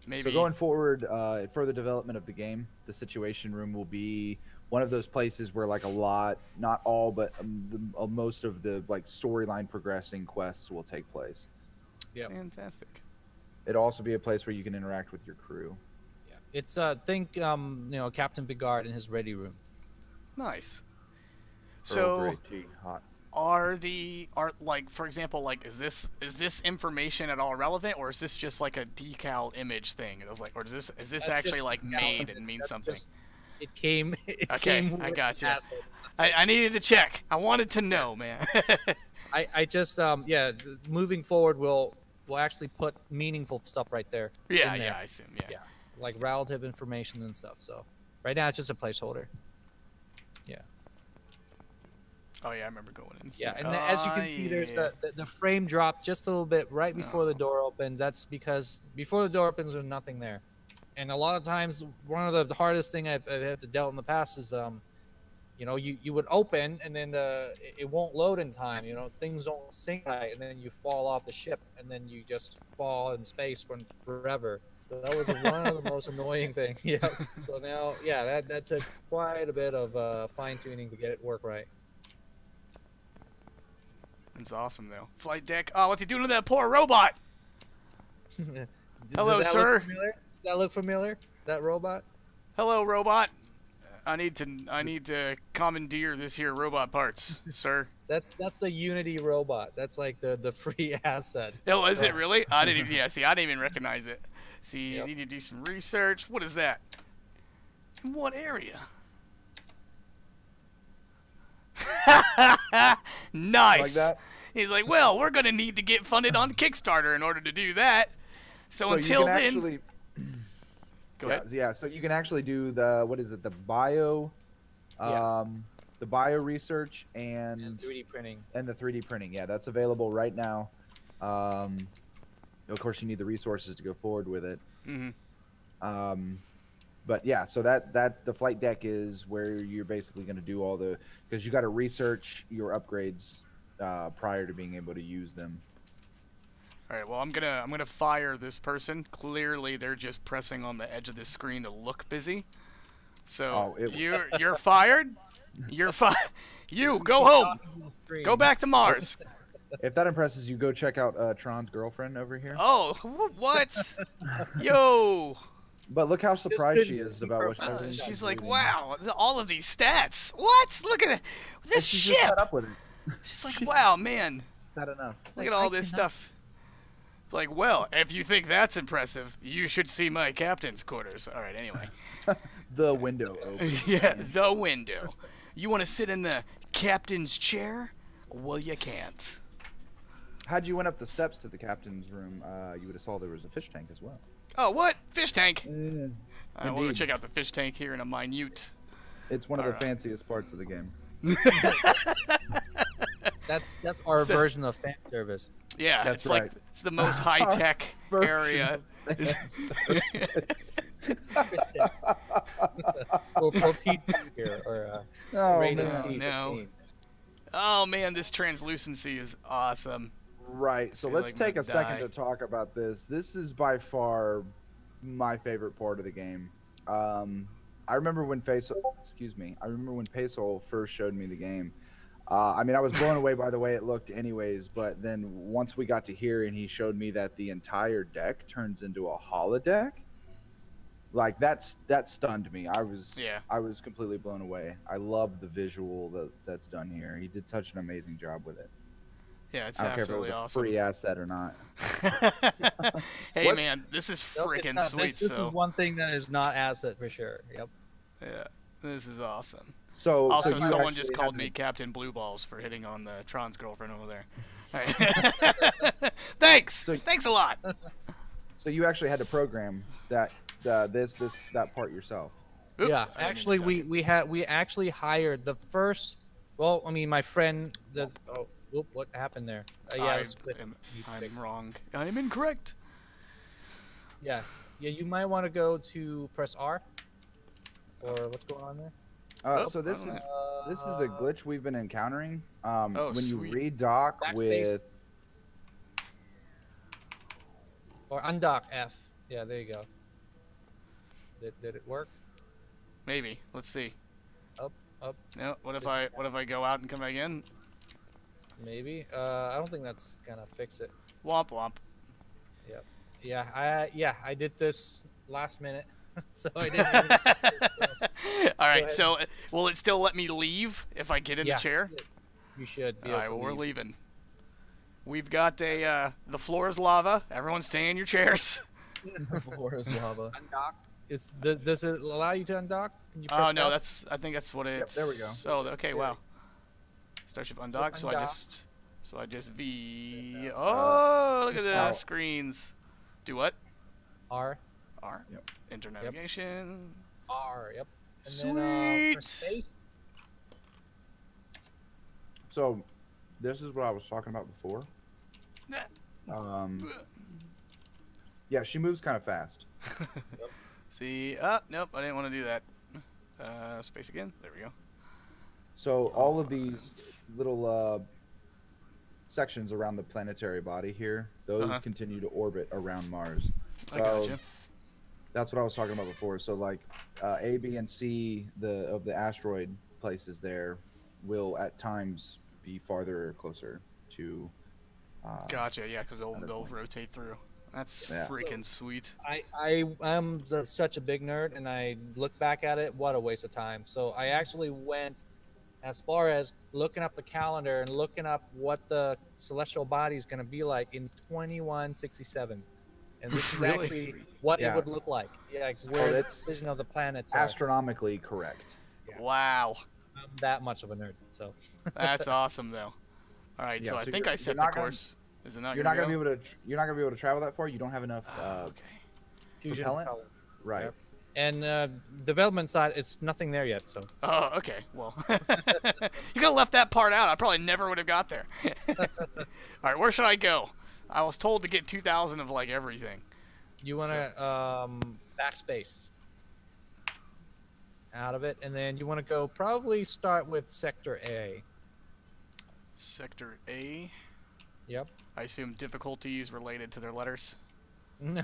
Maybe. So going forward, further development of the game, the situation room will be one of those places where like a lot, not all, but most of the like storyline progressing quests will take place. Yeah. Fantastic. It'll also be a place where you can interact with your crew. Yeah. It's think Captain Picard in his ready room. Nice. So hot. are like, for example, like is this information at all relevant, or is this just like a decal image thing? It was like, or is this actually like made and means something? It came. Okay, I got you. I needed to check. I wanted to know, man. I just moving forward, we'll actually put meaningful stuff right there. Yeah, I assume. Yeah, like relative information and stuff. So right now it's just a placeholder. Yeah. Oh yeah, I remember going in. Yeah, and as you can see, there's the frame drop just a little bit right before the door opened. That's because before the door opens, there's nothing there. And a lot of times, one of the hardest thing I've had to deal in the past is, you would open and then it won't load in time. Things don't sync right, and then you fall off the ship, and then you just fall in space for forever. So that was one of the most annoying things. Yeah. So now, that took quite a bit of fine tuning to get it work right. That's awesome, though. Flight deck. Oh, what's he doing to that poor robot? Hello, sir. Does that look familiar? That robot? Hello, robot. I need to commandeer this here robot parts, sir. That's the Unity robot. That's like the free asset. Oh, is it really? I didn't even. Yeah, see, I didn't even recognize it. See, you need to do some research. What is that? In what area? Nice. Like that? He's like, well, we're gonna need to get funded on Kickstarter in order to do that. So until then, actually, go ahead. Yeah, so you can actually do the the bio, the bio research and 3D printing. And the 3D printing. Yeah, that's available right now. Of course, you need the resources to go forward with it. But yeah, so the flight deck is where you're basically going to do all the, because you got to research your upgrades prior to being able to use them. All right, well, I'm gonna fire this person. Clearly, they're just pressing on the edge of the screen to look busy. So you're fired. You're fired. You go home. Go back to Mars. If that impresses you, go check out Tron's girlfriend over here. Oh, what? Yo. But look how surprised she is about what she's like, wow, all of these stats. What? Look at it. This ship. Just up with it. She's like, wow, man. Not enough. Look at all this stuff. Like, well, if you think that's impressive, you should see my captain's quarters. All right, anyway. The window open. Yeah, the window. You want to sit in the captain's chair? Well, you can't. Had you went up the steps to the captain's room, you would have saw there was a fish tank as well. Oh, what? Fish tank? I want to check out the fish tank here in a minute. It's one of the fanciest parts of the game. That's our version of fan service. Yeah, that's it's right. like it's the most high-tech area. or Pete here, or no. Oh man, this translucency is awesome. Right, so let's take a second to talk about this. This is by far my favorite part of the game. I remember when Paesol first showed me the game. I mean, I was blown away by the way it looked anyways, but then once we got to here and he showed me that the entire deck turns into a holodeck, like that stunned me. I was completely blown away. I love the visual that's done here. He did such an amazing job with it. Yeah, it's I don't care if it was a free asset or not. Hey man, this is freaking sweet. This is one thing that is not asset for sure. Yep. Yeah, this is awesome. So also, someone just called me Captain Blue Balls for hitting on the Tron's girlfriend over there. All right. Thanks. Thanks a lot. So you actually had to program that that part yourself. Oops, yeah, actually, we actually hired the first. Well, I mean, my friend. What happened there? Yeah, I'm wrong. I'm incorrect. Yeah, you might want to go to press R. Or what's going on there? So this is a glitch we've been encountering. When you sweet. redock with or undock F. Yeah, there you go. Did it work? Maybe. Let's see. Up. No. What if I go out and come back in? Maybe. I don't think that's gonna fix it. Womp womp. Yep. I did this last minute. So I didn't. All right. So will it still let me leave if I get in the chair? You should. Be All right. Well, we're leaving. We've got the floor is lava. Everyone stay in your chairs. The floor is lava. Undock. Does it allow you to undock? Can you press no. I think that's what it's. Yep, there we go. Oh, okay. Wow. Starship undock. So I just V. Oh, look at the screens. Do what? R. Yep. Enter navigation. R. Yep. And Sweet. Then, press space. So, this is what I was talking about before. Yeah, she moves kind of fast. Yep. See, nope, I didn't want to do that. Space again. There we go. So all of these little sections around the planetary body here, those continue to orbit around Mars. So I gotcha. That's what I was talking about before. So like A, B, and C of the asteroid places there will at times be farther or closer to. Gotcha. Yeah, because they'll rotate through. That's freaking sweet. I'm such a big nerd, and I look back at it, what a waste of time. So I actually went as far as looking up the calendar and looking up what the celestial body is going to be like in 2167. And this is actually what it would look like. Yeah, like where the precision of the planets astronomically correct. Yeah. Wow. I'm that much of a nerd, so. That's awesome, though. All right, so I think I set the course. Is it not? You're not gonna be able to travel that far. You don't have enough. Fusion propellant. propellant. Right. Yep. And development side, it's nothing there yet. So. Oh, okay. Well, you could have left that part out. I probably never would have got there. All right, where should I go? I was told to get 2,000 of like everything. You want to backspace out of it, and then you want to go probably start with Sector A. Sector A. Yep. I assume difficulties related to their letters. No.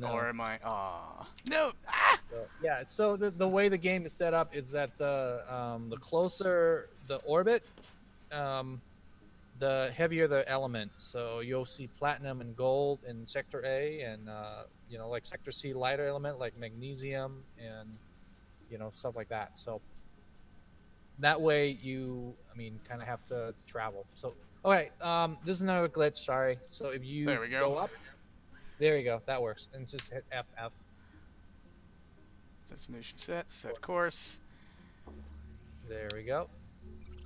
Or am I? No. Ah! Yeah. So the way the game is set up is that the closer the orbit, the heavier the element. So you'll see platinum and gold in Sector A, and you know, like Sector C, lighter element like magnesium and you know, stuff like that. So that way you, I mean, kind of have to travel. So okay, this is another glitch. Sorry. So if you go up, there you go. That works. And just hit FF. Destination set course. There we go.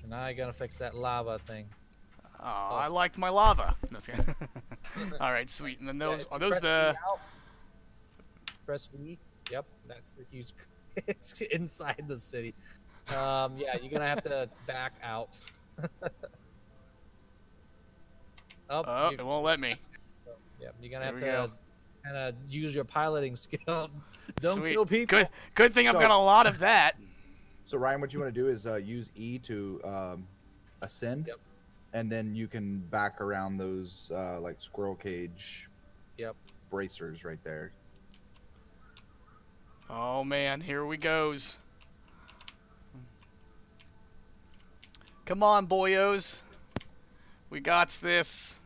And now I gotta fix that lava thing. Oh, I liked my lava. No, all right, sweet. And then those are those the. Press V. Yep, that's a huge. It's inside the city. Yeah, you're gonna have to back out. Oh, it won't let me. So, yeah, you're gonna have to kind of use your piloting skill. Don't Sweet. kill people. Good thing I've got a lot of that. So Ryan, what you want to do is use E to ascend, and then you can back around those like squirrel cage bracers right there. Oh man, here we goes. Come on, boyos. We got this.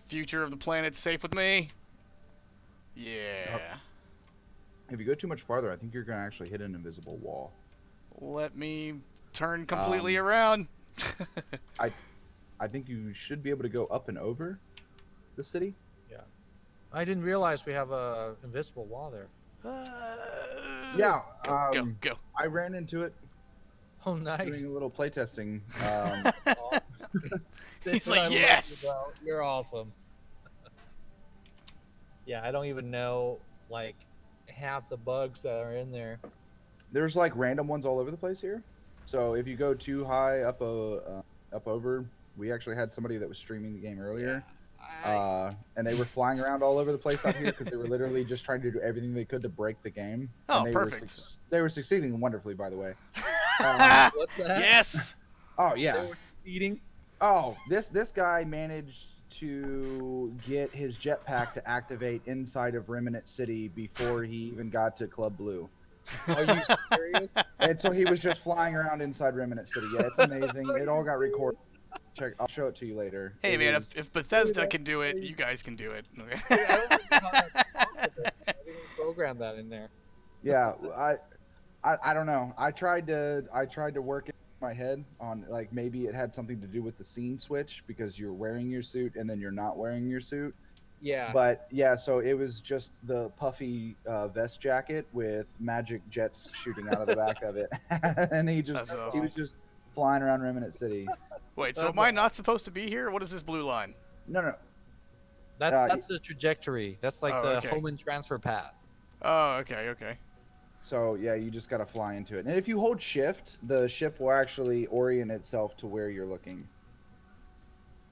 Future of the planet's safe with me. Yeah. If you go too much farther, I think you're gonna actually hit an invisible wall. Let me turn completely around. I think you should be able to go up and over the city. Yeah. I didn't realize we have a invisible wall there. Yeah. Go. I ran into it. Oh, nice. Doing a little playtesting. He's like, yes. You're awesome. Yeah, I don't even know like half the bugs that are in there. There's like random ones all over the place here. So if you go too high up over, we actually had somebody that was streaming the game earlier. And they were flying around all over the place out here because they were literally just trying to do everything they could to break the game. Oh, and they perfect. They were succeeding wonderfully, by the way. What's that? Yes. Oh yeah. They were succeeding. Oh, this guy managed to get his jetpack to activate inside of Remnant City before he even got to Club Blue. Are you serious? And so he was just flying around inside Remnant City. Yeah, it's amazing. It all got recorded. Check. I'll show it to you later. Hey man, if Bethesda can do it, you guys can do it. I don't think how that's possible. I didn't program that in there. Yeah, I don't know. I tried to work it in my head on like maybe it had something to do with the scene switch because you're wearing your suit and then you're not wearing your suit. Yeah. But yeah, so it was just the puffy vest jacket with magic jets shooting out of the back of it, and he was just flying around Remnant City. Wait, so am I not supposed to be here? What is this blue line? No. That's the trajectory. That's like the home and transfer path. Oh, okay. So yeah, you just gotta fly into it, and if you hold shift, the ship will actually orient itself to where you're looking,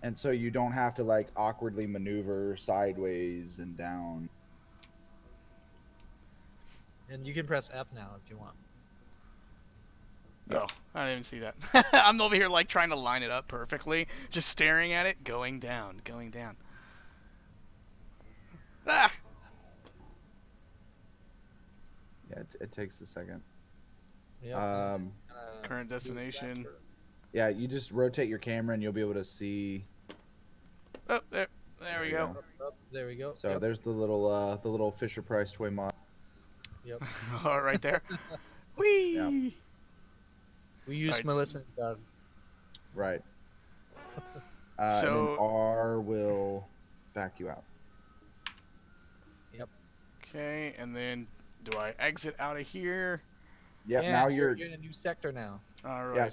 and so you don't have to like awkwardly maneuver sideways and down. And you can press F now if you want. Oh, I didn't even see that. I'm over here like trying to line it up perfectly, just staring at it, going down. Ah! Yeah, it takes a second. Yeah. Current destination. Yeah, you just rotate your camera and you'll be able to see Oh, there we go. There we go. So there's the little Fisher Price toy mod. Yep. All right there. Whee! Yep. We use Melissa and Doug. Right. And then R will back you out. Yep. Okay, and then do I exit out of here? Yep. Yeah, now you're in a new sector now. All right. Yeah.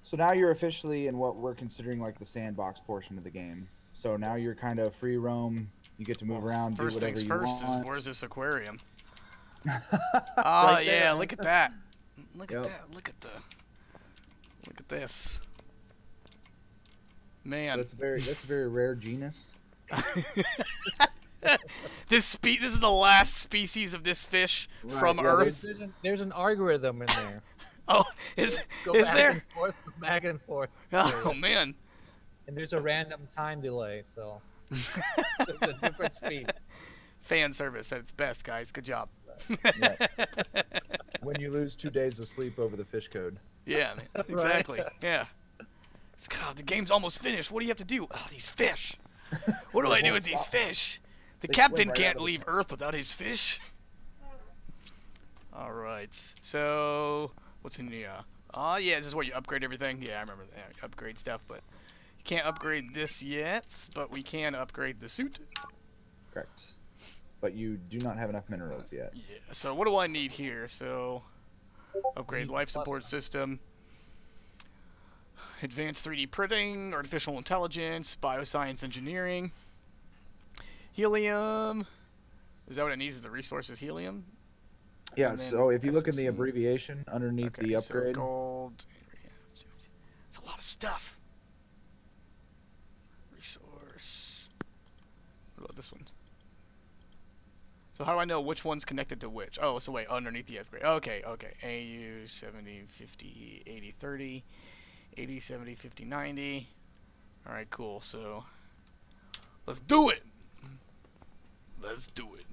So now you're officially in what we're considering like the sandbox portion of the game. So now you're kind of free roam. You get to move around, do whatever you want. First things first is where's this aquarium? Oh Right yeah, there. look at that. Look at that. Look at this. Man. So that's a very rare genus. This is the last species of this fish from Earth. There's an algorithm in there. Oh, is there? Go back and forth. Oh man. And there's a random time delay, so it's a different speed. Fan service at its best, guys. Good job. Yeah. When you lose 2 days of sleep over the fish code. Yeah, man. Exactly. Yeah. God, the game's almost finished. What do you have to do? Oh, these fish. What do I do with these fish? The captain can't leave Earth without his fish. All right. So, what's in the? Yeah, this is where you upgrade everything. Yeah, I remember that. Yeah, upgrade stuff, but you can't upgrade this yet. But we can upgrade the suit. Correct. But you do not have enough minerals yet. Yeah. So what do I need here? So, upgrade life support system. Advanced 3D printing, artificial intelligence, bioscience engineering, helium. Is that what it needs? Is the resources helium? Yeah, so if you look in the abbreviation underneath the upgrade. So gold. It's a lot of stuff. Resource. What about this one? So how do I know which one's connected to which? Oh, so wait, underneath the upgrade. Okay. AU 70, 50, 80, 30. 80, 70, 50, 90. Alright, cool. So, let's do it! Let's do it.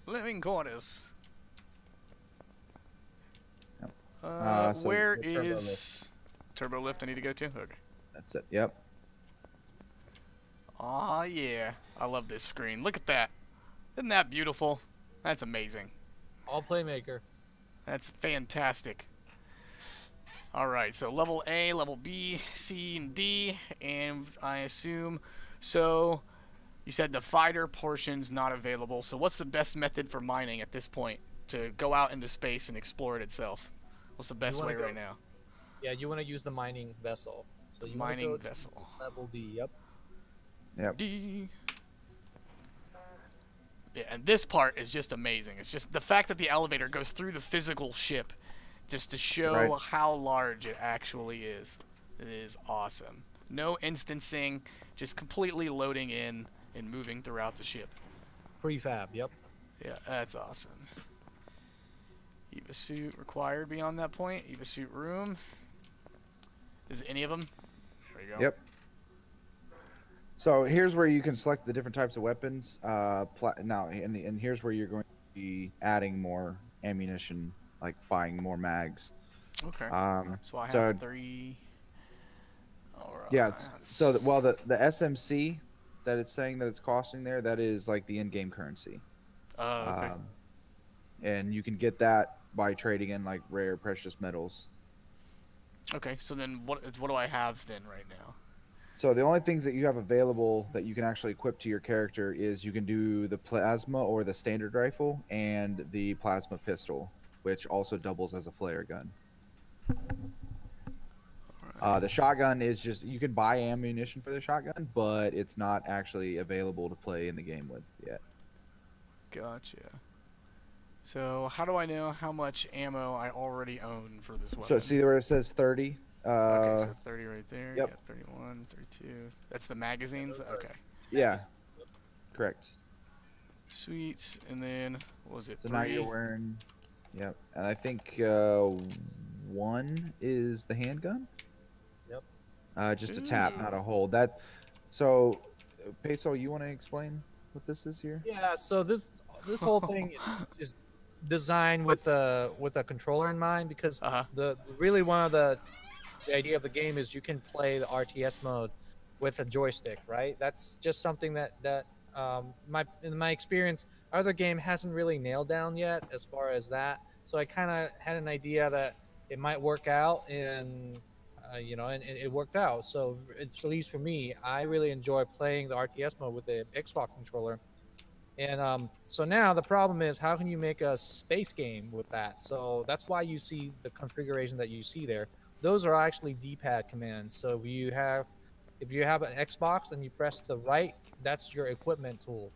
Living quarters. Yep. Where is turbo lift I need to go to? Okay. That's it. Yep. Aw, yeah. I love this screen. Look at that. Isn't that beautiful? That's amazing. All playmaker. That's fantastic. Alright, so level A, level B, C, and D, and I assume... So, you said the fighter portion's not available, so what's the best method for mining at this point? To go out into space and explore it itself? What's the best way right now? Yeah, you want to use the mining vessel. So you mining vessel. Level D, yep. Yep. D. Yeah, and this part is just amazing. It's just the fact that the elevator goes through the physical ship just to show how large it actually is. It is awesome. No instancing, just completely loading in and moving throughout the ship. Prefab, yep. Yeah, that's awesome. EVA suit required beyond that point. EVA suit room. Is it any of them? There you go. Yep. So here's where you can select the different types of weapons. And here's where you're going to be adding more ammunition, like buying more mags. Okay. So I have 3. All right. Yeah. So the SMC that it's saying that it's costing there, that is like the in-game currency. Okay. And you can get that by trading in like rare precious metals. Okay. So then what do I have then right now? So the only things that you have available that you can actually equip to your character is you can do the plasma or the standard rifle and the plasma pistol, which also doubles as a flare gun. The shotgun is just, you can buy ammunition for the shotgun, but it's not actually available to play in the game with yet. Gotcha. So how do I know how much ammo I already own for this weapon? So see where it says 30? Okay, so 30 right there. Yep. Yeah, 31, 32. That's the magazines? Okay. Yeah. Correct. Sweet. And then, what was it? So 3? now you're wearing... Yep. And I think 1 is the handgun? Yep. Just a tap, not a hold. That's... So, Paesol, you want to explain what this is here? Yeah, so this whole thing is designed with a controller in mind, because Uh-huh. the really one of the idea of the game is you can play the RTS mode with a joystick, right? That's just something that in my experience, other game hasn't really nailed down yet as far as that. So I kind of had an idea that it might work out, and and it worked out. So it's, at least for me, I really enjoy playing the RTS mode with the Xbox controller. And so now the problem is, how can you make a space game with that? So that's why you see the configuration that you see there. Those are actually D-pad commands. So if you have an Xbox and you press the right, that's your equipment tool,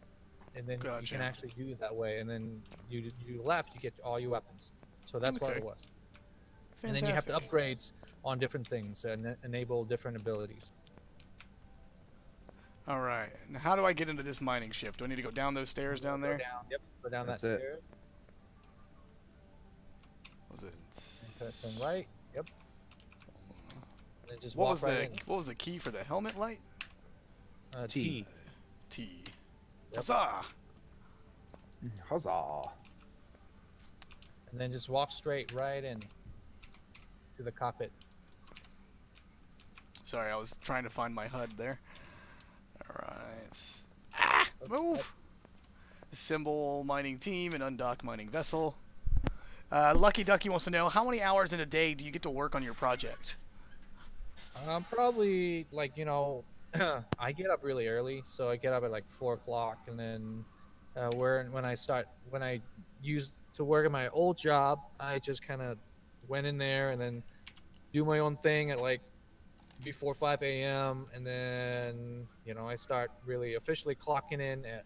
and then you can actually do it that way. And then you left, you get all your weapons. So that's what it was. Fantastic. And then you have to upgrade on different things and enable different abilities. All right. Now, how do I get into this mining ship? Do I need to go down those stairs down there? Yep. Go down that stairs. Was it? Turn right. Yep. And then just what was the key for the helmet light? T. T. Yep. Huzzah! Huzzah! And then just walk straight right in to the cockpit. Sorry, I was trying to find my HUD there. Alright. Ah! Move! Symbol mining team and undocked mining vessel. Lucky Ducky wants to know, how many hours in a day do you get to work on your project? Probably, like, I get up really early, so I get up at like 4 o'clock, and then when I used to work at my old job, I just kind of went in there and then do my own thing at like before 5 a.m. and then I start really officially clocking in at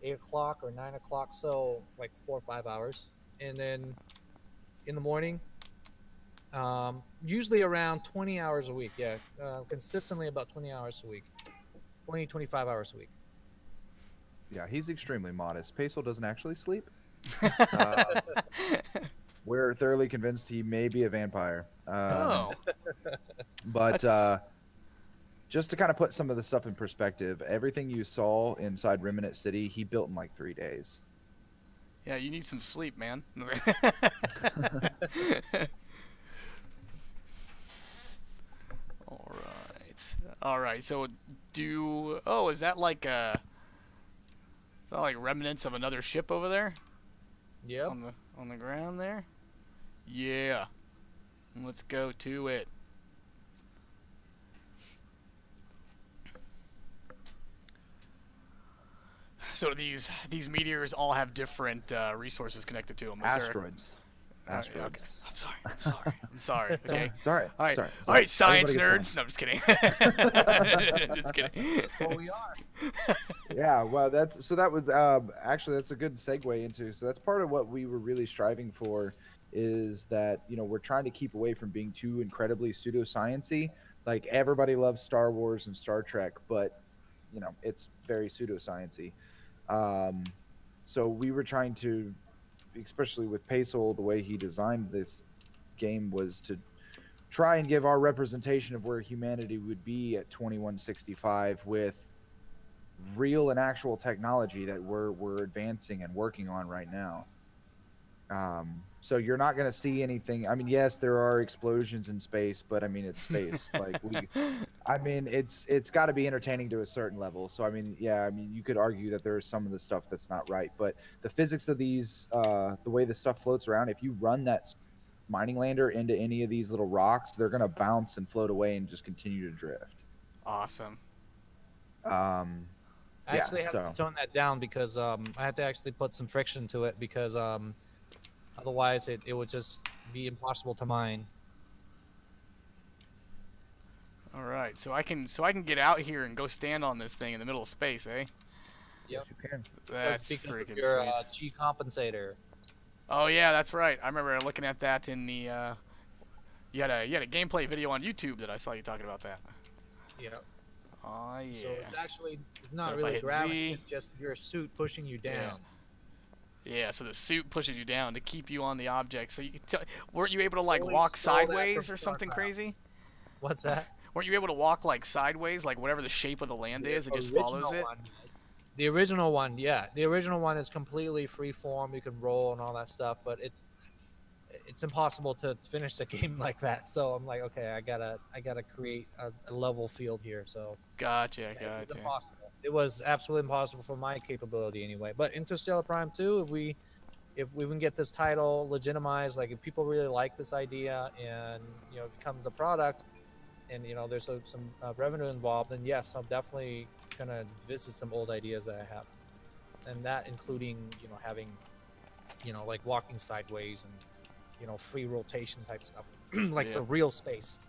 8 o'clock or 9 o'clock, so like 4 or 5 hours. And then in the morning, usually around 20 hours a week. Consistently about 20 hours a week, 25 hours a week. Yeah, he's extremely modest. Paesol doesn't actually sleep. We're thoroughly convinced he may be a vampire. But just to kind of put some of the stuff in perspective, everything you saw inside Remnant City, he built in like 3 days. Yeah, you need some sleep, man. All right. So is that like remnants of another ship over there? Yeah. On the ground there? Yeah. Let's go to it. So these meteors all have different resources connected to them. Asteroids. Okay. I'm sorry. Okay. Sorry. All right. Sorry. All right, science nerds. No, I'm just kidding. Just kidding. Well, we are. Yeah. Well, that's actually that's a good segue into. So that's part of what we were really striving for, is that we're trying to keep away from being too incredibly pseudoscience-y. Like, everybody loves Star Wars and Star Trek, but it's very pseudoscience-y. So we were trying to, especially with Paesol, the way he designed this game was to try and give our representation of where humanity would be at 2165 with real and actual technology that we're advancing and working on right now. So you're not going to see anything. I mean, yes, there are explosions in space, but I mean, it's space. It's got to be entertaining to a certain level. So you could argue that there's some of the stuff that's not right, but the physics of these, the way the stuff floats around, if you run that mining lander into any of these little rocks, they're going to bounce and float away and just continue to drift. Awesome. I actually have to tone that down because I had to actually put some friction to it because otherwise it would just be impossible to mine. All right, so I can get out here and go stand on this thing in the middle of space, eh? Yep. Yes, you can. That's because freaking of your sweet. G compensator. Oh yeah, that's right. I remember looking at that in the. You had a gameplay video on YouTube that I saw you talking about that. Yep. Oh yeah. So it's not really gravity. It's just your suit pushing you down. Yeah, so the suit pushes you down to keep you on the object. So weren't you able to like walk sideways or something crazy? What's that? Weren't you able to walk like sideways, like whatever the shape of the land is, it just follows it? The original one, yeah, the original one is completely free form. You can roll and all that stuff, but it's impossible to finish the game like that. So I'm like, okay, I gotta create a level field here. So Gotcha, yeah, gotcha. it was impossible. It was absolutely impossible for my capability anyway. But Interstellar Prime 2, if we can get this title legitimized, like if people really like this idea and it becomes a product, and there's some revenue involved, then yes, I'm definitely gonna visit some old ideas that I have, and that including having like walking sideways and free rotation type stuff, like the real space.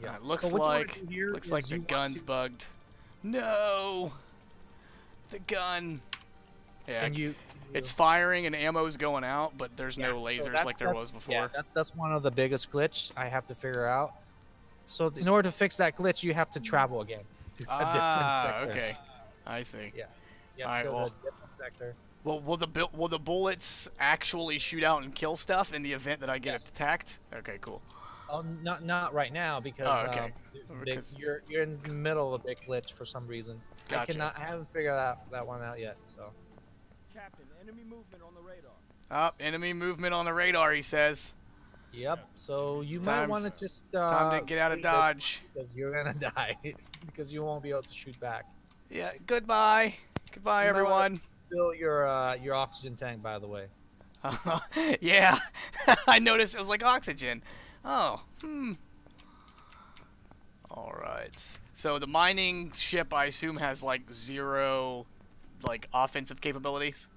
Yeah, looks like the gun's bugged. No, the gun. Yeah, it's firing and ammo's going out, but there's no lasers like there was before. Yeah, that's one of the biggest glitch I have to figure out. So in order to fix that glitch, you have to travel again to a different sector. Okay, I see. Yeah, you have to go to a different sector. Well, will the bullets actually shoot out and kill stuff in the event that I get attacked? Okay, cool. Oh, not right now because, you're in the middle of a big glitch for some reason. Gotcha. I haven't figured that one out yet. So. Captain, enemy movement on the radar. Enemy movement on the radar, he says. Yep. So you might want to just time to get out of dodge because you're gonna die because you won't be able to shoot back. Yeah. Goodbye. Goodbye, everyone. Fill your oxygen tank, by the way. Yeah. I noticed it was like oxygen. Oh. All right. So the mining ship, I assume, has like 0 offensive capabilities.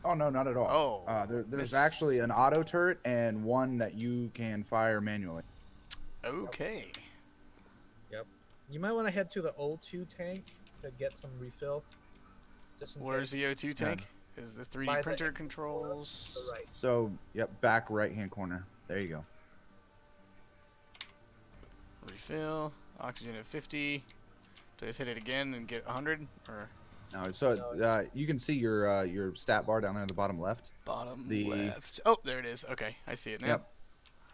Oh no, not at all. Oh, there's actually an auto turret and one that you can fire manually. Okay. Yep. You might want to head to the O2 tank to get some refill. Just in Where's case. the O2 tank? Is the 3D printer controls? Right. So, yep, back right-hand corner. There you go. Refill. Oxygen at 50. Do I just hit it again and get 100? Or no, so you can see your stat bar down there in the bottom left. Left. Oh, there it is. Okay, I see it now. Yep.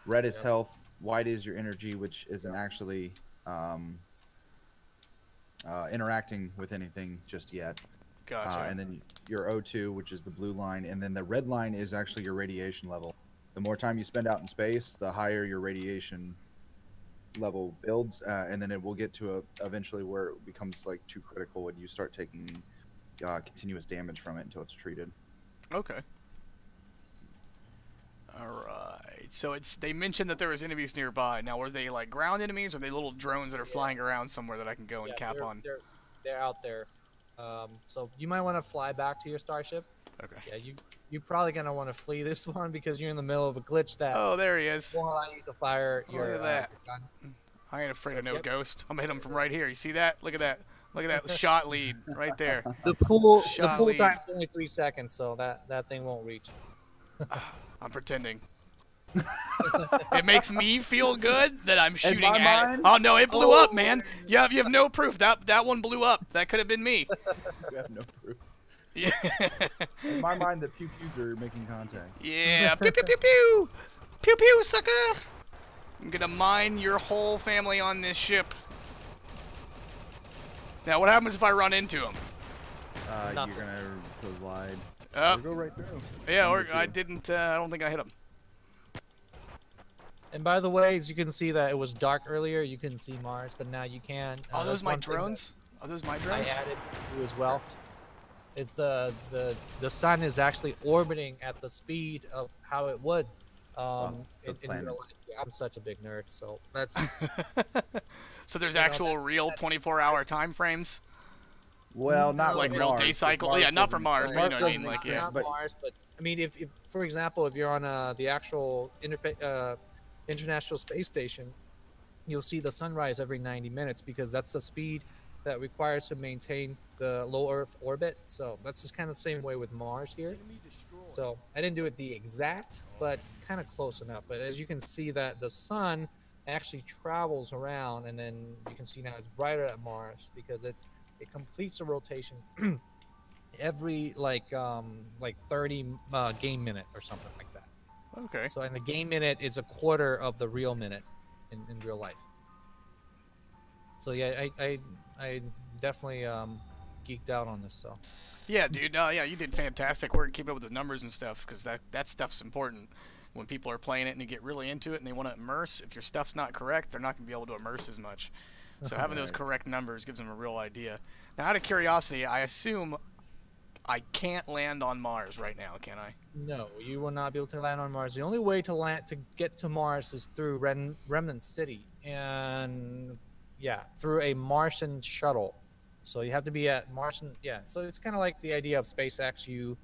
Red is health. White is your energy, which isn't actually interacting with anything just yet. Gotcha. And then your O2, which is the blue line, and then the red line is actually your radiation level. The more time you spend out in space, the higher your radiation level builds, and then it will get to eventually where it becomes like too critical when you start taking continuous damage from it until it's treated. Okay. All right. So they mentioned that there was enemies nearby. Now, were they like ground enemies, or are they little drones that are flying around somewhere that I can go and cap on? They're out there. So you might want to fly back to your starship. Okay. Yeah, you're probably gonna want to flee this one because you're in the middle of a glitch that. Oh, there he is. Won't allow you to fire your. Look at that. Gun. I ain't afraid of no ghost. I'm gonna hit him from right here. You see that? Look at that. Look at that shot lead right there. The pool lead. time's only 3 seconds, so that thing won't reach. I'm pretending. It makes me feel good that I'm shooting at it. Oh no, it blew up, man. You have no proof. That one blew up. That could have been me. You have no proof. Yeah. In my mind, the pew pews are making contact. Yeah. Pew pew pew pew. Pew pew, sucker. I'm gonna mine your whole family on this ship. Now, what happens if I run into him? You're gonna collide. Go right through. Yeah, or I didn't. I don't think I hit him. And by the way, as you can see that it was dark earlier, you couldn't see Mars, but now you can. Are those my drones? Are those my drones? I added to as well. It's the sun is actually orbiting at the speed of how it would in real life. I'm such a big nerd, so that's. So there's actual real 24-hour time frames. Well, not like real Mars, day cycle. Yeah, not for Mars, but you know what I mean. Like, yeah. Not Mars, but I mean, if for example, if you're on the actual International Space Station, you'll see the sunrise every 90 minutes because that's the speed that requires to maintain the low Earth orbit. So that's just kind of the same way with Mars here. So I didn't do it the exact, but kind of close enough. But as you can see that the sun actually travels around, and then you can see now it's brighter at Mars because it completes a rotation every like 30 game minute or something like that. Okay. So in the game minute is a quarter of the real minute in real life. So yeah, I definitely geeked out on this. So. Yeah, dude. No, yeah, you did fantastic work keeping up with the numbers and stuff, because that stuff's important. When people are playing it and you get really into it and they want to immerse, if your stuff's not correct, they're not going to be able to immerse as much. So having those correct numbers gives them a real idea. Now, out of curiosity, I assume I can't land on Mars right now, can I? No, you will not be able to land on Mars. The only way to get to Mars is through Remnant City, and yeah, through a Martian shuttle. So you have to be at Martian. Yeah, so it's kind of like the idea of SpaceX. You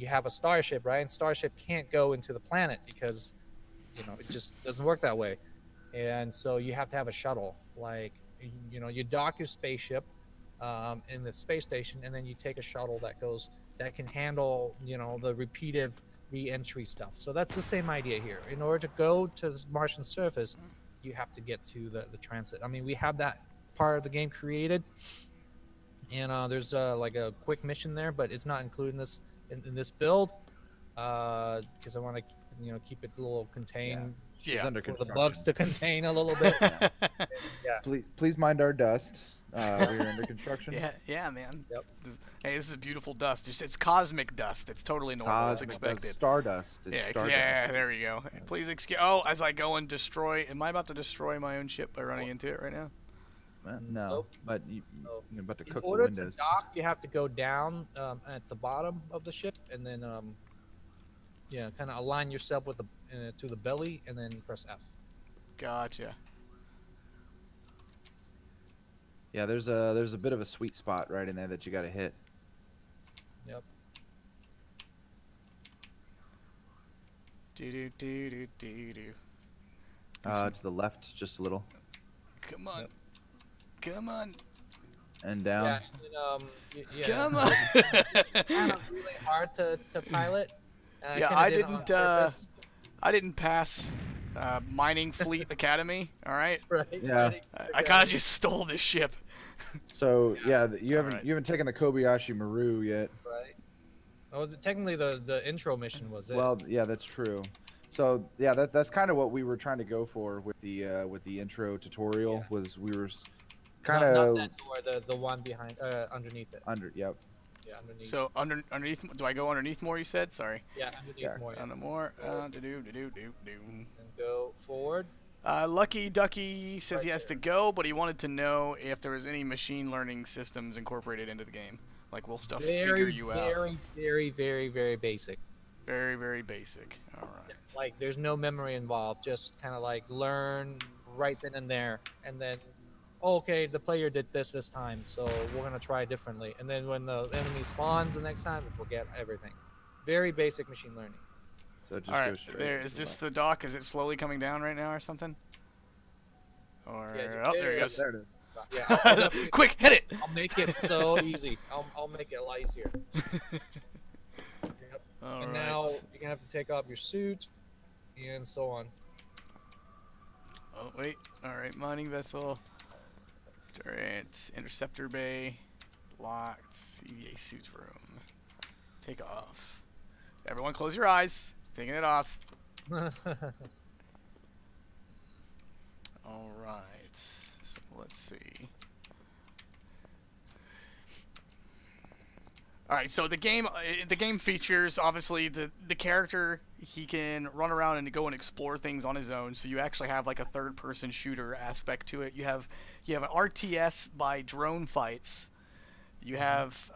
have a starship, right? And starship can't go into the planet because, it just doesn't work that way. And so you have to have a shuttle. Like, you dock your spaceship in the space station, and then you take a shuttle that can handle, the repeated re-entry stuff. So that's the same idea here. In order to go to the Martian surface, you have to get to the transit. I mean, we have that part of the game created, and there's like a quick mission there, but it's not included in this build because I want to keep it a little contained. Yeah. Under for the construction. bugs to contain a little bit. Yeah. Please mind our dust. We're under construction. Yeah, man. Yep. This is a beautiful dust. It's cosmic dust. It's totally normal. It's expected. Stardust. It's stardust. Yeah, there we go. Please excuse. Oh, as I go and destroy. Am I about to destroy my own ship by running into it right now? No, Nope. but you're about to cook the In order windows. to dock, you have to go down at the bottom of the ship, and then kind of align yourself with to the belly, and then press F. Gotcha. Yeah, there's a bit of a sweet spot right in there that you got to hit. Yep. Do. To the left, just a little. Come on. Yep. Come on. And down. Yeah. And, Come on. It's kind of really hard to pilot. I didn't pass Mining Fleet Academy. All right. Right. Yeah. I kind of just stole this ship. So you haven't taken the Kobayashi Maru yet. Right. Oh, technically the intro mission was it. Well, yeah, that's true. So yeah, that's kind of what we were trying to go for with the intro tutorial. Yeah. Was we were not kind of that door, the one behind underneath it. Yep. Yeah, underneath. So underneath, do I go underneath more? You said, sorry. Yeah, underneath Yeah. more. On the more. And go forward. Lucky Ducky says he has to go, but he wanted to know if there was any machine learning systems incorporated into the game. Like, will stuff figure you out? Very, very, very basic. Very, very basic. All right. Like, there's no memory involved. Just kind of like learn right then and there, and then, okay, the player did this time, so we're gonna try it differently. And then when the enemy spawns the next time, we forget everything. Very basic machine learning. So it just All right. goes straight. There is this the dock? Is it slowly coming down right now or something? Or there it goes. There it is. Yeah, I'll Quick, hit it. I'll make it so easy. I'll make it a lot easier. Yep. All And right. now you're gonna have to take off your suit, and so on. Oh wait. All right. Mining vessel. Turret. Interceptor bay. Locked. CVA suits room. Take off. Everyone, close your eyes. Taking it off. All right. So let's see. All right. So the game features obviously the character. He can run around and go and explore things on his own. So you actually have like a third-person shooter aspect to it. You have an RTS by drone fights. You have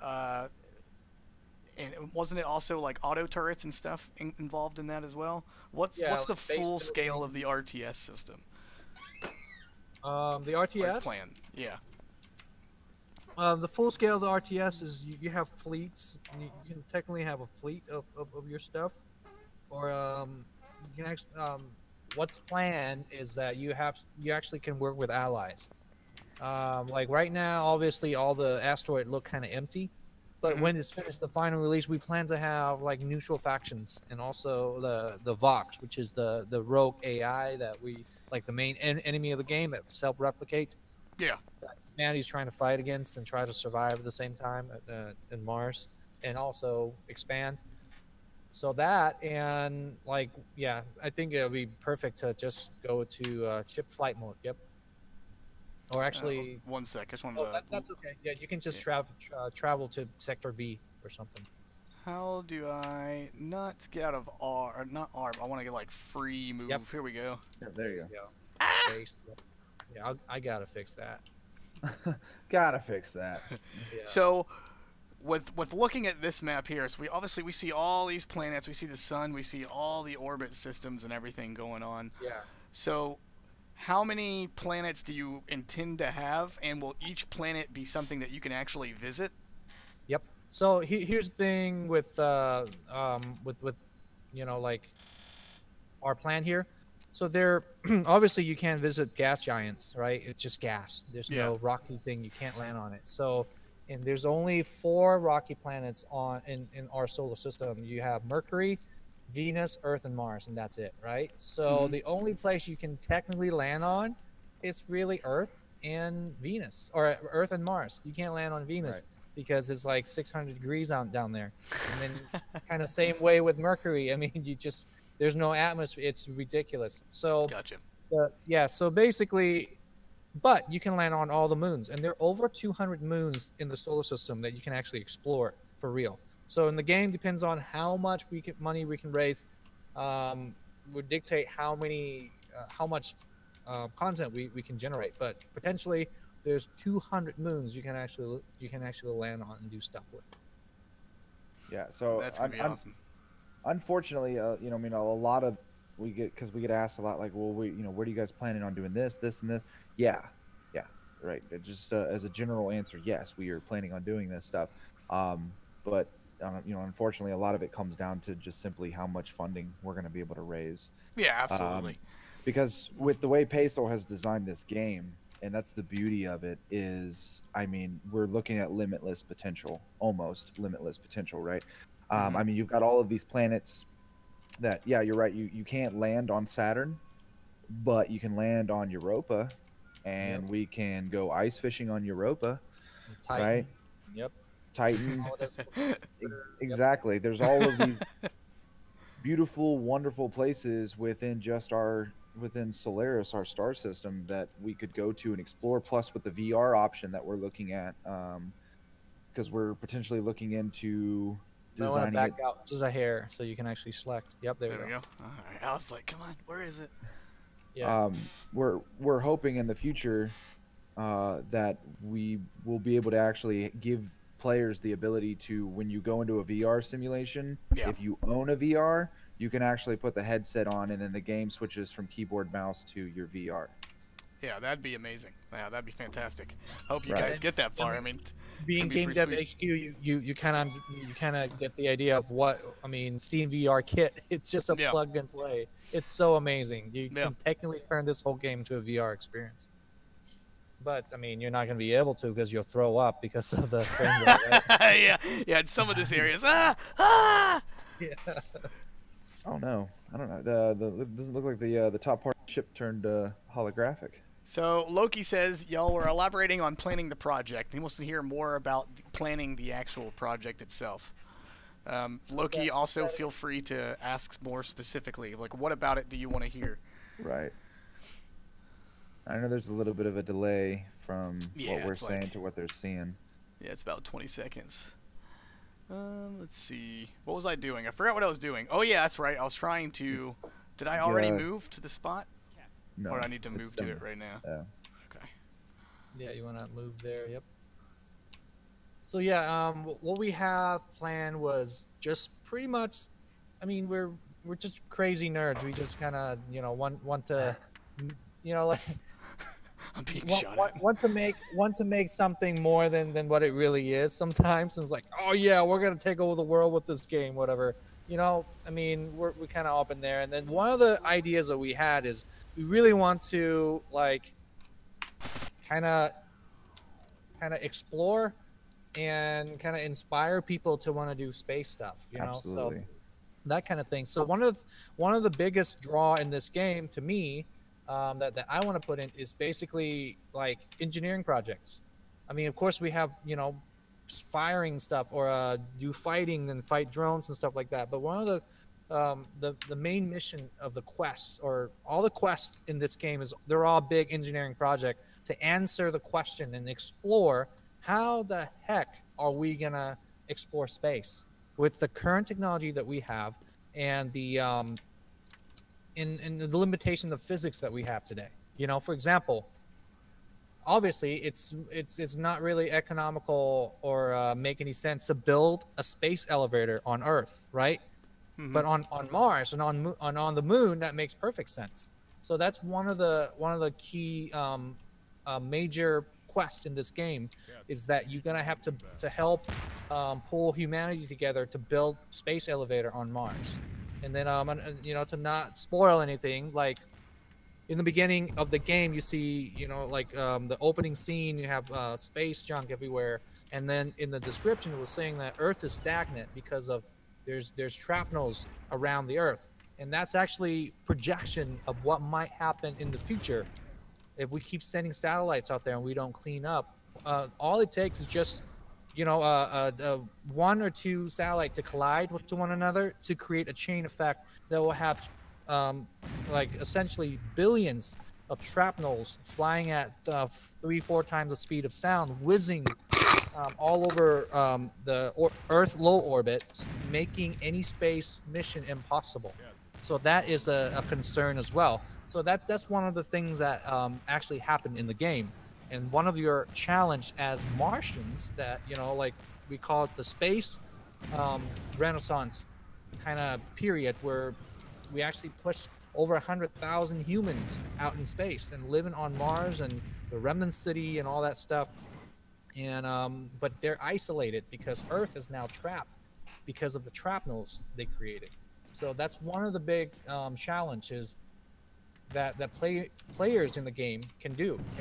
and wasn't it also like auto turrets and stuff involved in that as well? What's like the base full building. scale of the RTS system? The Like RTS. plan. Yeah. The full scale of the RTS is you have fleets. You can technically have a fleet of your stuff, or you can actually. What's planned is that you actually can work with allies. Like right now, obviously all the asteroid look kind of empty, but when it's finished, the final release, we plan to have like neutral factions and also the Vox, which is the rogue AI that we like the main enemy of the game that self-replicate. Yeah. Humanity's trying to fight against and try to survive at the same time in Mars, and also expand. So that, and like, yeah, I think it'll be perfect to just go to ship flight mode. Yep. Or actually, 1 sec. I just wanted oh, to. that's okay. Yeah, you can just travel to sector B or something. How do I not get out of R? Or not R. But I want to get like free move. Yep. Here we go. Yeah, there you go. Space. Yeah, I gotta fix that. Gotta fix that. Yeah. So, with looking at this map here, so we see all these planets. We see the sun. We see all the orbit systems and everything going on. Yeah. So, how many planets do you intend to have, and will each planet be something that you can actually visit? Yep. So here's the thing with you know, like our plan here. So there, obviously you can't visit gas giants, right? It's just gas. There's no rocky thing. You can't land on it. So, and there's only 4 rocky planets in our solar system. You have Mercury, Venus, Earth, and Mars, and that's it, right? So the only place you can technically land on, it's really Earth and Venus, or Earth and Mars. You can't land on Venus because it's like 600 degrees down there. And then kind of same way with Mercury. I mean, there's no atmosphere. It's ridiculous. So gotcha. Yeah. So basically, but you can land on all the moons, and there are over 200 moons in the solar system that you can actually explore for real. So in the game, depends on how much money we can raise, would dictate how much content we can generate. But potentially, there's 200 moons you can actually land on and do stuff with. Yeah, so that's gonna be awesome. Unfortunately, you know, I mean, a lot of we get asked a lot, like, well, where do you guys planning on doing this, and this? Yeah, right. It just as a general answer, yes, we are planning on doing this stuff. But you know, unfortunately, a lot of it comes down to just simply how much funding we're going to be able to raise. Yeah, absolutely. Because with the way Paesol has designed this game, and that's the beauty of it, is, I mean, we're looking at limitless potential, almost limitless potential, right? I mean, you've got all of these planets that, yeah, you're right, you can't land on Saturn, but you can land on Europa, and we can go ice fishing on Europa, Titan. right? Yep. Titan. Exactly. There's all of these beautiful, wonderful places within Solaris, our star system, that we could go to and explore. Plus, with the VR option that we're looking at, because we're potentially looking into designing back out just a hair so you can actually select. Yep, there we go. All right. I was like, come on, where is it? Yeah. We're hoping in the future that we will be able to actually give players the ability to, when you go into a VR simulation, if you own a VR, you can actually put the headset on, and then the game switches from keyboard mouse to your VR. Yeah, that'd be amazing. Yeah, that'd be fantastic. Hope you guys get that far. I mean, being gamedev HQ, you kind of get the idea of what, I mean, Steam VR kit. It's just a plug and play. It's so amazing. You can technically turn this whole game into a VR experience. But I mean, you're not going to be able to, because you'll throw up because of the frame rate, right? yeah. In some of this areas, Yeah. Oh no, I don't know. It doesn't look like the top part of the ship turned holographic. So Loki says y'all were elaborating on planning the project. He wants to hear more about planning the actual project itself. Loki, also feel free to ask more specifically. Like, what about it do you want to hear? Right. I know there's a little bit of a delay from what we're saying to what they're seeing. Yeah, it's about 20 seconds. Let's see. What was I doing? I forgot what I was doing. Oh, yeah, that's right. I was trying to... Did I already move to the spot? No. Or I need to move to it right now? Yeah. Okay. Yeah, you want to move there. Yep. So, yeah, what we have planned was just pretty much... I mean, we're just crazy nerds. We just kind of, you know, want to... You know, like... I'm being shot at. Want to make something more than what it really is sometimes. And it's like, oh yeah, we're gonna take over the world with this game, whatever. You know, I mean, we're kind of up in there. And then one of the ideas that we had is we really want to like kind of explore and kind of inspire people to want to do space stuff. You know, so that kind of thing. So one of the biggest draw in this game to me. That I want to put in is basically like engineering projects. I mean, of course we have, you know, firing stuff or do fighting and fight drones and stuff like that. But one of the the main mission of the quests, or all the quests in this game, is they're all big engineering project to answer the question and explore how the heck are we gonna explore space with the current technology that we have, and the in the limitation of physics that we have today. You know, for example, obviously it's not really economical or make any sense to build a space elevator on Earth, right? But on Mars and on the moon, that makes perfect sense. So that's one of the key major quests in this game, is that you're gonna have to help pull humanity together to build space elevator on Mars. And then you know, to not spoil anything, like in the beginning of the game, you see, you know, like the opening scene, you have space junk everywhere, and then in the description it was saying that Earth is stagnant because of there's shrapnels around the Earth, and that's actually projection of what might happen in the future if we keep sending satellites out there and we don't clean up. All it takes is just, you know, one or two satellites to collide to one another to create a chain effect that will have like essentially billions of shrapnels flying at 3-4 times the speed of sound, whizzing all over the Earth low orbit, making any space mission impossible. So that is a concern as well. So that's one of the things that actually happened in the game. And one of your challenge as Martians, that, you know, like we call it the space renaissance kind of period, where we actually push over 100,000 humans out in space and living on Mars and the remnant city and all that stuff. And but they're isolated because Earth is now trapped because of the shrapnels they created. So that's one of the big challenges that players in the game can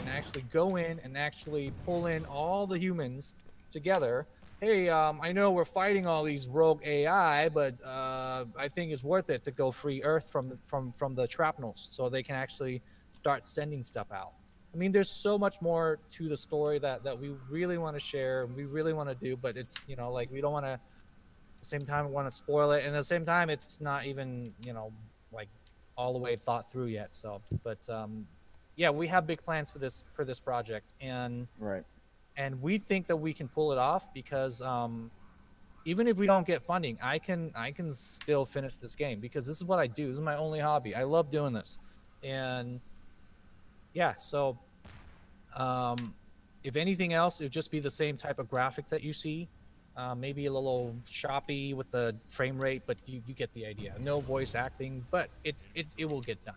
actually go in and actually pull in all the humans together. Hey, I know we're fighting all these rogue AI, but I think it's worth it to go free Earth from the shrapnels, so they can actually start sending stuff out. I mean, there's so much more to the story that we really want to share, we really want to do, but it's, you know, like we don't want to, at the same time, want to spoil it, and at the same time, it's not even, you know, like all the way thought through yet. So, but yeah, we have big plans for this project, and right. And we think that we can pull it off because even if we don't get funding, I can still finish this game because this is what I do. This is my only hobby. I love doing this. And yeah, so if anything else, it would just be the same type of graphics that you see. Maybe a little choppy with the frame rate, but you get the idea. No voice acting, but it will get done.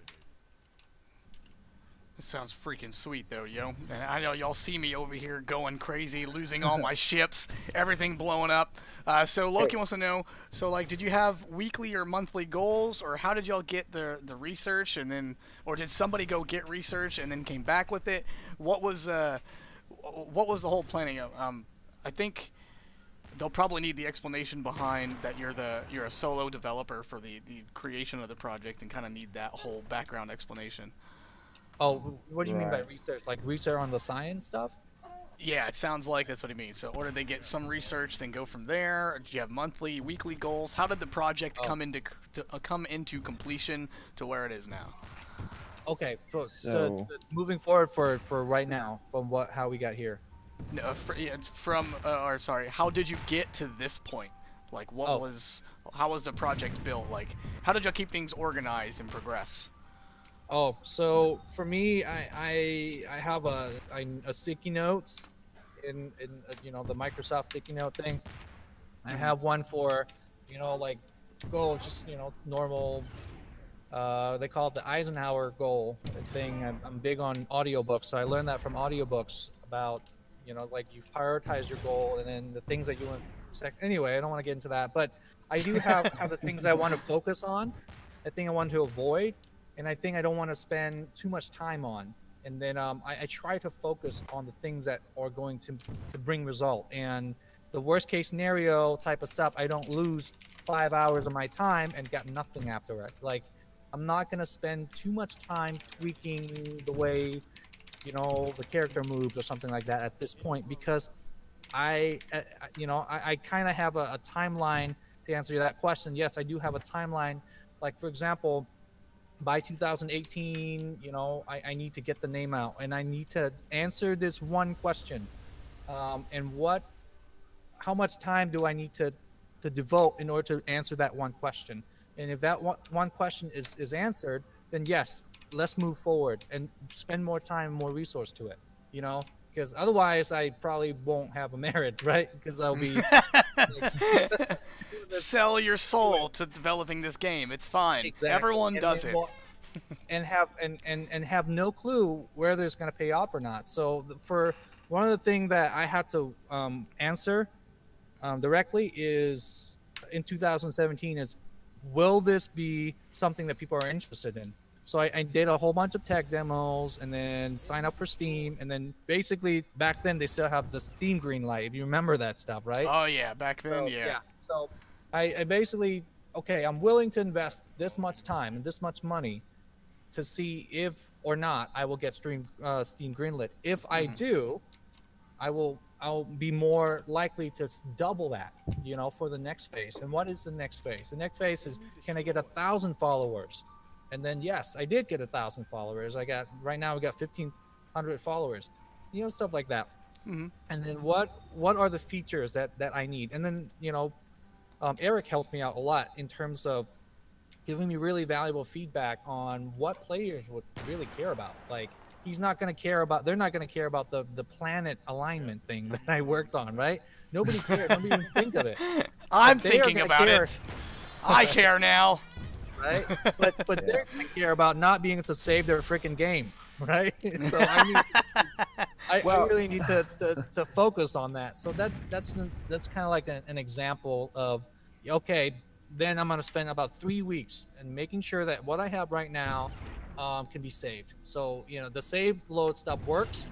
This sounds freaking sweet, though, yo. And I know y'all see me over here going crazy, losing all my ships, everything blowing up. So Loki wants to know, so, like, did you have weekly or monthly goals, or how did y'all get the research, and then, or did somebody go get research and then came back with it? What was the whole planning of? I think they'll probably need the explanation behind that you're a solo developer for the creation of the project, and kind of need that whole background explanation. Oh, what do you mean by research? Like research on the science stuff? Yeah, it sounds like that's what he means. So, or did they get some research, then go from there? Or did you have monthly, weekly goals? How did the project come into completion to where it is now? Okay, so moving forward for right now, from how we got here. No, how did you get to this point? Like, how was the project built? Like, how did y'all keep things organized and progress? Oh, so for me, I have a sticky notes in you know, the Microsoft sticky note thing. I have one for, you know, like goal, just, you know, normal. They call it the Eisenhower goal thing. I'm big on audiobooks, so I learned that from audiobooks about, you know, like you prioritize your goal and then the things that you want. Anyway, I don't want to get into that, but I do have the things I want to focus on, the thing I want to avoid, and I think I don't want to spend too much time on. And then I try to focus on the things that are going to bring result. And the worst case scenario type of stuff, I don't lose 5 hours of my time and get nothing after it. Like, I'm not going to spend too much time tweaking the way, you know, the character moves or something like that at this point, because I kind of have a timeline to answer that question, yes, I do have a timeline. Like, for example, by 2018, you know, I need to get the name out, and I need to answer this one question. And how much time do I need to devote in order to answer that one question? And if that one question is answered, then yes, let's move forward and spend more time, more resource to it, you know, because otherwise I probably won't have a marriage, right? Because I'll be sell your soul to developing this game. It's fine. Exactly. Everyone does it. And have no clue whether it's going to pay off or not. So for one of the things that I had to answer directly is in 2017 is, will this be something that people are interested in? So I did a whole bunch of tech demos and then sign up for Steam. And then basically back then they still have the Steam green light, if you remember that stuff, right? Oh yeah, back then, so, yeah. So I basically, okay, I'm willing to invest this much time and this much money to see if or not I will get Steam greenlit. If I do, I'll be more likely to double that, you know, for the next phase. And what is the next phase? The next phase is, can I get 1,000 followers? And then yes, I did get 1,000 followers. Right now we got 1,500 followers, you know, stuff like that. And then what are the features that I need? And then, you know, Eric helped me out a lot in terms of giving me really valuable feedback on what players would really care about. Like, they're not going to care about the planet alignment thing that I worked on, right? Nobody cares. Nobody even think of it. I'm thinking about it. I care now. Right? But they're going to care about not being able to save their freaking game, right? So I really need to focus on that. So that's kind of like an example of, okay, then I'm going to spend about 3 weeks and making sure that what I have right now can be saved. So, you know, the save load stuff works.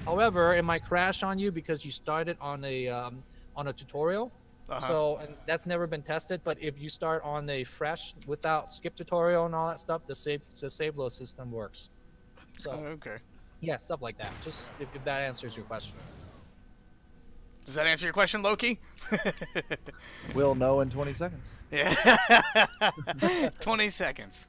However, it might crash on you because you started on a tutorial. So, and that's never been tested. But if you start on a fresh without skip tutorial and all that stuff, the save load system works. So, okay. Yeah, stuff like that. Just if that answers your question. Does that answer your question, Loki? We'll know in 20 seconds. Yeah. 20 seconds.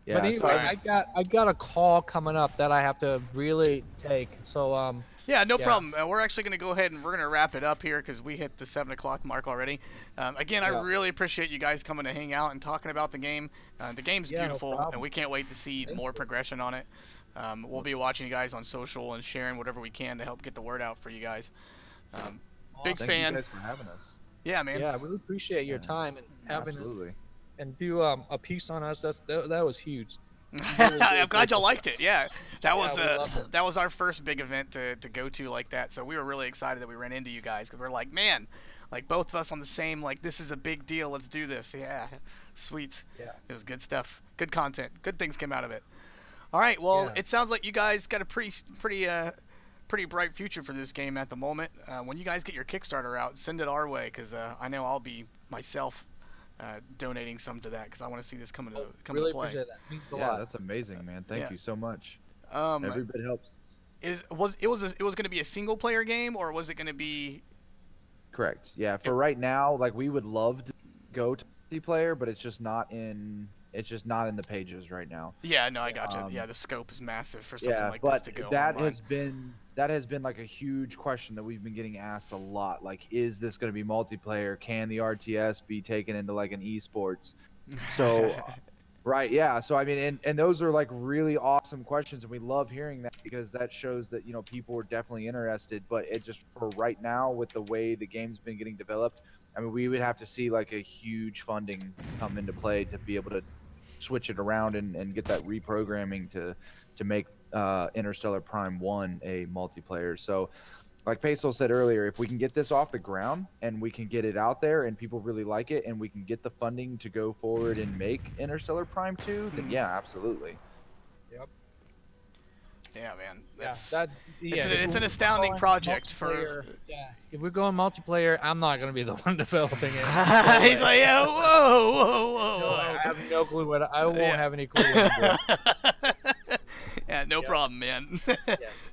Yeah, but anyway, I got a call coming up that I have to really take. So yeah, no problem. We're actually going to go ahead and we're going to wrap it up here because we hit the 7 o'clock mark already. Again, I really appreciate you guys coming to hang out and talking about the game. The game's beautiful, and we can't wait to see more progression on it. We'll be watching you guys on social and sharing whatever we can to help get the word out for you guys. Big fan. Thank you guys for having us. Yeah, man. Yeah, I really appreciate your time and having us and do a piece on us. That was huge. Really I'm glad y'all liked it. Yeah, that was our first big event to go to like that. So we were really excited that we ran into you guys because we're like, man, like both of us on the same, like, this is a big deal. Let's do this. Yeah, sweet. Yeah, it was good stuff. Good content. Good things came out of it. All right. Well, it sounds like you guys got a pretty bright future for this game at the moment. When you guys get your Kickstarter out, send it our way because I know I'll be myself donating some to that because I want to see this come into play. Appreciate that. Means a lot. lot. That's amazing, man. Thank you so much. Every bit helps. It was going to be a single player game, or was it going to be? Correct. Yeah. For right now, like, we would love to go to multiplayer, but it's just not in the pages right now. Yeah. No, I gotcha. Yeah, the scope is massive for something like this to go. That has been like a huge question that we've been getting asked a lot. Like, is this going to be multiplayer? Can the RTS be taken into like an esports? So, right, yeah. So I mean, and those are like really awesome questions, and we love hearing that because that shows that, you know, people are definitely interested. But it just, for right now, with the way the game's been getting developed, I mean, we would have to see like a huge funding come into play to be able to switch it around and get that reprogramming to make Interstellar Prime 1 a multiplayer. So like Paesol said earlier, if we can get this off the ground and we can get it out there and people really like it and we can get the funding to go forward and make Interstellar Prime 2, then yeah, absolutely. Yep. Yeah, man. It's an astounding project for. Yeah, if we're going multiplayer, I'm not going to be the one developing it. He's like, yeah, whoa. No, I have no clue I won't have any clue what to do. Yeah, no problem, man.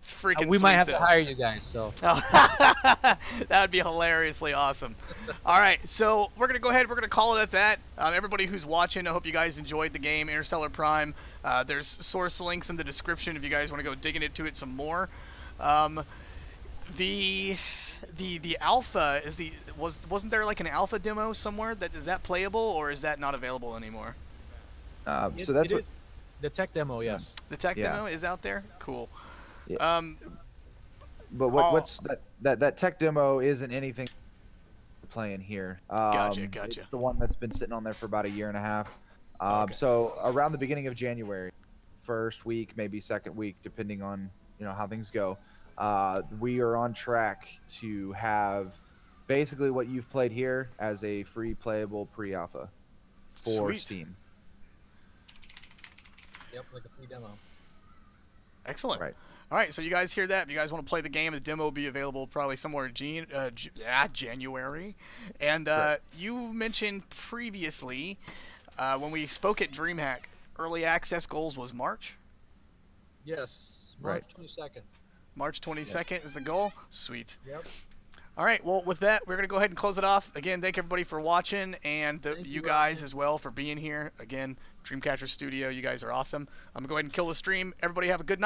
Freaking we might have though. to hire you guys, so. That would be hilariously awesome. All right, so we're going to go ahead. We're going to call it at that. Everybody who's watching, I hope you guys enjoyed the game, Interstellar Prime. There's source links in the description if you guys want to go digging into it some more. The alpha wasn't there like an alpha demo somewhere? Is that playable, or is that not available anymore? So that's what the tech demo, yes. The tech demo is out there. Cool. Yeah. But what's that tech demo isn't anything we're playing here. Gotcha. It's the one that's been sitting on there for about a year and a half. So around the beginning of January, first week, maybe second week, depending on how things go, we are on track to have basically what you've played here as a free playable pre-alpha for Steam. Yep, like a free demo. Excellent. Right. All right, so you guys hear that? If you guys want to play the game, the demo will be available probably somewhere in January. And you mentioned previously when we spoke at Dreamhack, early access goals was March? Yes, March 22nd. March 22nd is the goal? Sweet. Yep. All right, well, with that, we're going to go ahead and close it off. Again, thank everybody for watching, and you guys as well for being here. Again, Dreamcatcher Studio, you guys are awesome. I'm going to go ahead and kill the stream. Everybody have a good night.